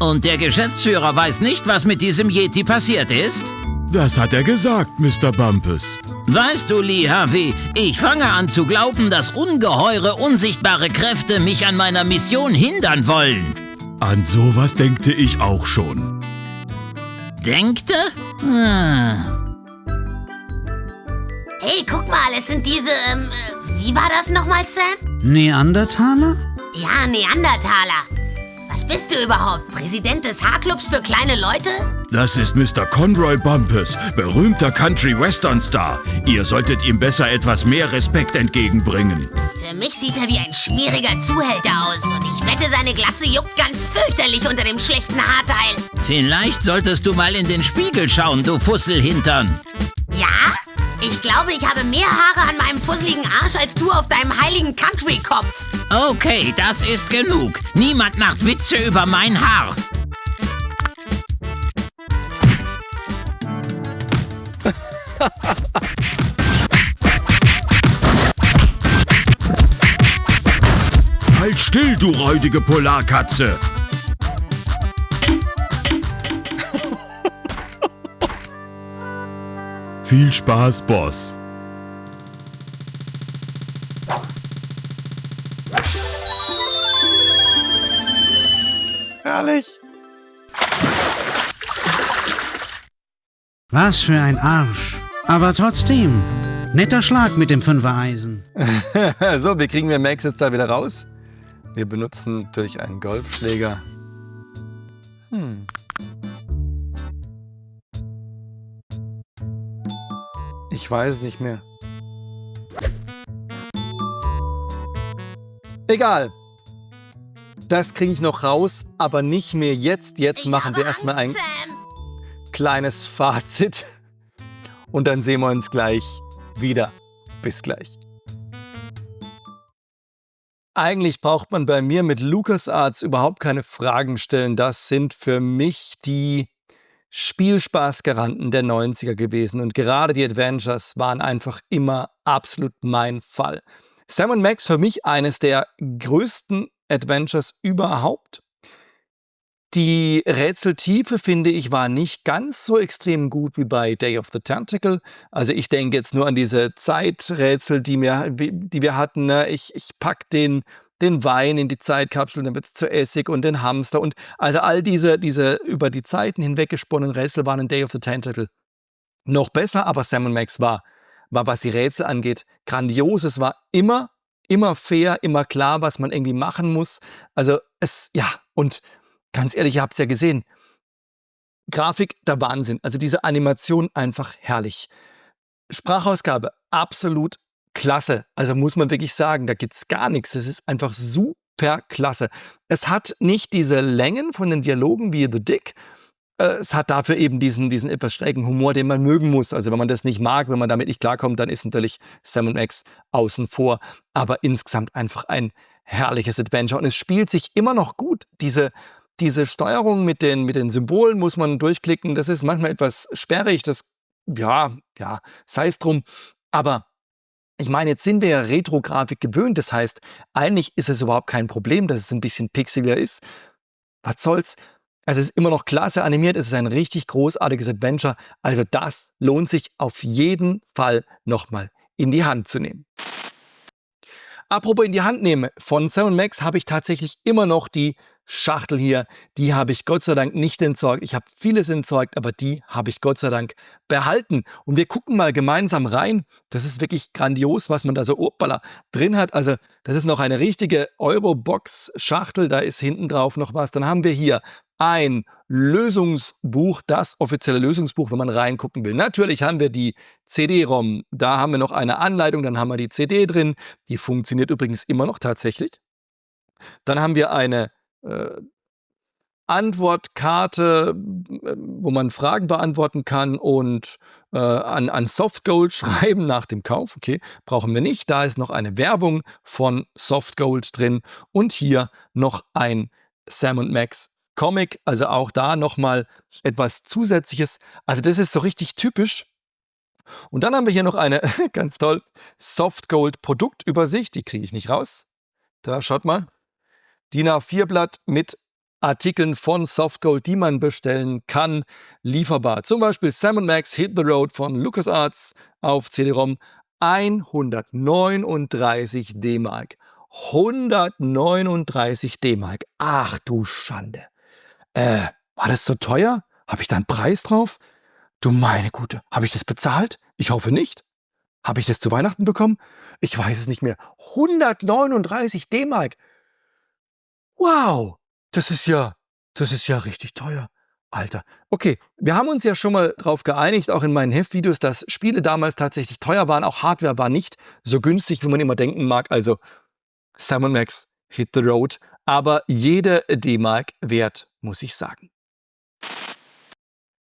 Speaker 8: Und der Geschäftsführer weiß nicht, was mit diesem Yeti passiert ist?
Speaker 7: Das hat er gesagt, Mr. Bumpus.
Speaker 8: Weißt du, Lee Harvey, ich fange an zu glauben, dass ungeheure, unsichtbare Kräfte mich an meiner Mission hindern wollen.
Speaker 7: An sowas denkte ich auch schon.
Speaker 8: Denkte?
Speaker 5: Hey, guck mal, es sind diese, wie war das nochmal, Sam?
Speaker 4: Neandertaler?
Speaker 5: Ja, Neandertaler. Was bist du überhaupt? Präsident des Haarclubs für kleine Leute?
Speaker 7: Das ist Mr. Conroy Bumpus, berühmter Country-Western-Star. Ihr solltet ihm besser etwas mehr Respekt entgegenbringen.
Speaker 5: Für mich sieht er wie ein schmieriger Zuhälter aus und ich wette, seine Glatze juckt ganz fürchterlich unter dem schlechten Haarteil.
Speaker 8: Vielleicht solltest du mal in den Spiegel schauen, du Fusselhintern.
Speaker 5: Ja? Ich glaube, ich habe mehr Haare an meinem fusseligen Arsch als du auf deinem heiligen Country-Kopf.
Speaker 8: Okay, das ist genug. Niemand macht Witze über mein Haar.
Speaker 7: Halt still, du räudige Polarkatze! Viel Spaß, Boss.
Speaker 1: Herrlich.
Speaker 4: Was für ein Arsch. Aber trotzdem, netter Schlag mit dem Fünfer-Eisen.
Speaker 1: So, wie kriegen wir Max jetzt da wieder raus? Wir benutzen natürlich einen Golfschläger. Ich weiß es nicht mehr. Egal. Das kriege ich noch raus, aber nicht mehr jetzt. Jetzt machen wir erstmal ein kleines Fazit. Und dann sehen wir uns gleich wieder. Bis gleich. Eigentlich braucht man bei mir mit LucasArts überhaupt keine Fragen stellen. Das sind für mich die Spielspaßgaranten der 90er gewesen. Und gerade die Adventures waren einfach immer absolut mein Fall. Sam & Max für mich eines der größten Adventures überhaupt. Die Rätseltiefe, finde ich, war nicht ganz so extrem gut wie bei Day of the Tentacle. Also ich denke jetzt nur an diese Zeiträtsel, die wir hatten. Ne? Ich pack den Wein in die Zeitkapsel, dann wird es zu Essig und den Hamster. Und also all diese über die Zeiten hinweg gesponnenen Rätsel waren in Day of the Tentacle noch besser. Aber Sam & Max war, was die Rätsel angeht, grandios. Es war immer fair, immer klar, was man irgendwie machen muss. Also und ganz ehrlich, ihr habt es ja gesehen. Grafik, der Wahnsinn. Also diese Animation einfach herrlich. Sprachausgabe, absolut klasse. Also muss man wirklich sagen, da gibt's gar nichts. Es ist einfach super klasse. Es hat nicht diese Längen von den Dialogen wie The Dick. Es hat dafür eben diesen etwas schrägen Humor, den man mögen muss. Also wenn man das nicht mag, wenn man damit nicht klarkommt, dann ist natürlich Sam & Max außen vor. Aber insgesamt einfach ein herrliches Adventure. Und es spielt sich immer noch gut. Diese Steuerung mit den Symbolen muss man durchklicken. Das ist manchmal etwas sperrig. Das, sei es drum. Aber Ich meine, jetzt sind wir ja Retro-Grafik gewöhnt. Das heißt, eigentlich ist es überhaupt kein Problem, dass es ein bisschen pixeliger ist. Was soll's? Also es ist immer noch klasse animiert. Es ist ein richtig großartiges Adventure. Also das lohnt sich auf jeden Fall nochmal in die Hand zu nehmen. Apropos in die Hand nehmen, von Sam & Max habe ich tatsächlich immer noch die Schachtel hier. Die habe ich Gott sei Dank nicht entsorgt. Ich habe vieles entsorgt, aber die habe ich Gott sei Dank behalten. Und wir gucken mal gemeinsam rein. Das ist wirklich grandios, was man da so drin hat. Also das ist noch eine richtige Eurobox-Schachtel. Da ist hinten drauf noch was. Dann haben wir hier ein Lösungsbuch, das offizielle Lösungsbuch, wenn man reingucken will. Natürlich haben wir die CD-ROM, da haben wir noch eine Anleitung, dann haben wir die CD drin, die funktioniert übrigens immer noch tatsächlich. Dann haben wir eine Antwortkarte, wo man Fragen beantworten kann und an Softgold schreiben nach dem Kauf. Okay, brauchen wir nicht. Da ist noch eine Werbung von Softgold drin und hier noch ein Sam & Max Comic, also auch da nochmal etwas Zusätzliches. Also das ist so richtig typisch. Und dann haben wir hier noch eine, ganz toll, Softgold Produktübersicht. Die kriege ich nicht raus. Da, schaut mal. DIN A4-Blatt mit Artikeln von Softgold, die man bestellen kann, lieferbar. Zum Beispiel Sam & Max Hit the Road von LucasArts auf CD-ROM. 139 D-Mark. 139 D-Mark. Ach du Schande. War das so teuer? Habe ich da einen Preis drauf? Du meine Güte, habe ich das bezahlt? Ich hoffe nicht. Habe ich das zu Weihnachten bekommen? Ich weiß es nicht mehr. 139 D-Mark. Wow, das ist ja richtig teuer. Alter. Okay, wir haben uns ja schon mal drauf geeinigt, auch in meinen Heftvideos, dass Spiele damals tatsächlich teuer waren. Auch Hardware war nicht so günstig, wie man immer denken mag. Also Sam & Max Hit the Road. Aber jede D-Mark wert, muss ich sagen.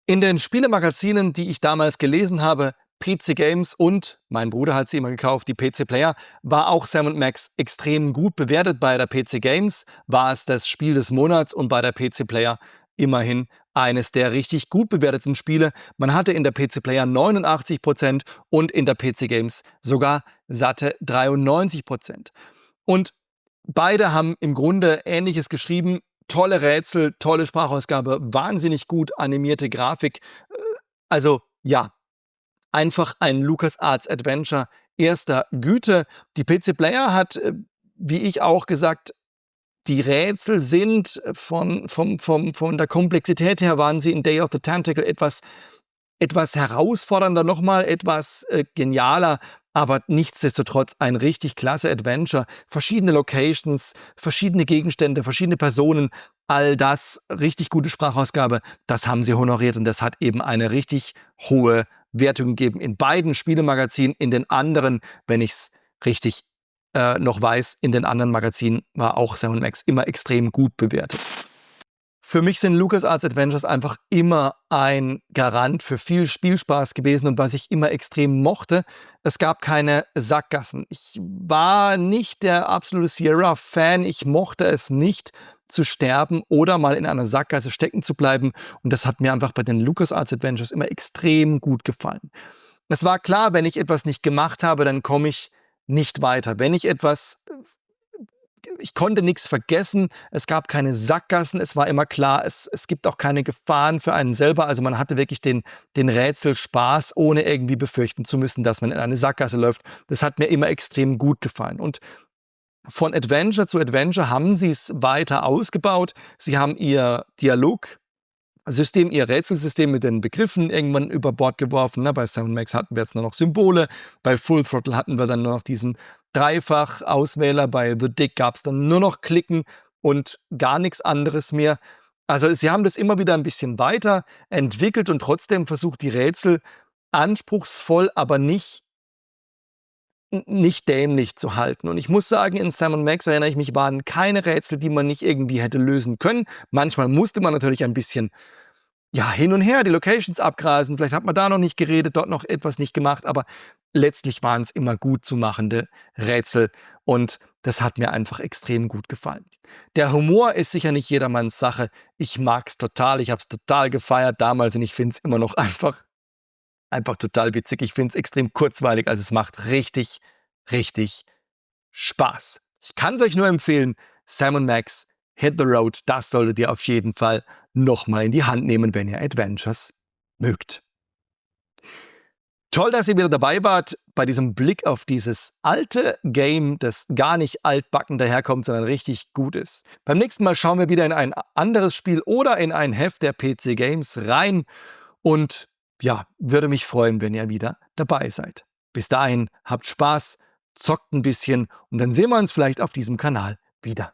Speaker 1: In den Spielemagazinen, die ich damals gelesen habe, PC Games und, mein Bruder hat sie immer gekauft, die PC Player, war auch Sam & Max extrem gut bewertet. Bei der PC Games war es das Spiel des Monats und bei der PC Player immerhin eines der richtig gut bewerteten Spiele. Man hatte in der PC Player 89% und in der PC Games sogar satte 93%. Und beide haben im Grunde Ähnliches geschrieben. Tolle Rätsel, tolle Sprachausgabe, wahnsinnig gut animierte Grafik. Also ja, einfach ein LucasArts Adventure erster Güte. Die PC Player hat, wie ich auch gesagt, die Rätsel sind von der Komplexität her, waren sie in Day of the Tentacle etwas herausfordernder, nochmal etwas genialer, aber nichtsdestotrotz ein richtig klasse Adventure. Verschiedene Locations, verschiedene Gegenstände, verschiedene Personen, all das, richtig gute Sprachausgabe, das haben sie honoriert und das hat eben eine richtig hohe Wertung gegeben in beiden Spielemagazinen. In den anderen, wenn ich es richtig noch weiß, in den anderen Magazinen war auch Sam & Max immer extrem gut bewertet. Für mich sind LucasArts Adventures einfach immer ein Garant für viel Spielspaß gewesen und was ich immer extrem mochte, es gab keine Sackgassen. Ich war nicht der absolute Sierra-Fan, ich mochte es nicht zu sterben oder mal in einer Sackgasse stecken zu bleiben und das hat mir einfach bei den LucasArts Adventures immer extrem gut gefallen. Es war klar, wenn ich etwas nicht gemacht habe, dann komme ich nicht weiter. Ich konnte nichts vergessen, es gab keine Sackgassen, es war immer klar, es gibt auch keine Gefahren für einen selber, also man hatte wirklich den Rätselspaß, ohne irgendwie befürchten zu müssen, dass man in eine Sackgasse läuft. Das hat mir immer extrem gut gefallen. Und von Adventure zu Adventure haben sie es weiter ausgebaut. Sie haben ihr Dialogsystem, ihr Rätselsystem mit den Begriffen irgendwann über Bord geworfen. Bei Sam & Max hatten wir jetzt nur noch Symbole, bei Full Throttle hatten wir dann nur noch diesen Dreifach-Auswähler, bei The Dick gab es dann nur noch Klicken und gar nichts anderes mehr. Also sie haben das immer wieder ein bisschen weiter entwickelt und trotzdem versucht, die Rätsel anspruchsvoll, aber nicht dämlich zu halten. Und ich muss sagen, in Sam & Max, erinnere ich mich, waren keine Rätsel, die man nicht irgendwie hätte lösen können. Manchmal musste man natürlich ein bisschen hin und her die Locations abgrasen. Vielleicht hat man da noch nicht geredet, dort noch etwas nicht gemacht, aber letztlich waren es immer gut zu machende Rätsel und das hat mir einfach extrem gut gefallen. Der Humor ist sicher nicht jedermanns Sache. Ich mag es total, ich habe es total gefeiert damals und ich finde es immer noch einfach total witzig. Ich finde es extrem kurzweilig, also es macht richtig, richtig Spaß. Ich kann es euch nur empfehlen, Sam & Max Hit the Road, das solltet ihr auf jeden Fall nochmal in die Hand nehmen, wenn ihr Adventures mögt. Toll, dass ihr wieder dabei wart bei diesem Blick auf dieses alte Game, das gar nicht altbacken daherkommt, sondern richtig gut ist. Beim nächsten Mal schauen wir wieder in ein anderes Spiel oder in ein Heft der PC Games rein und ja, würde mich freuen, wenn ihr wieder dabei seid. Bis dahin, habt Spaß, zockt ein bisschen und dann sehen wir uns vielleicht auf diesem Kanal wieder.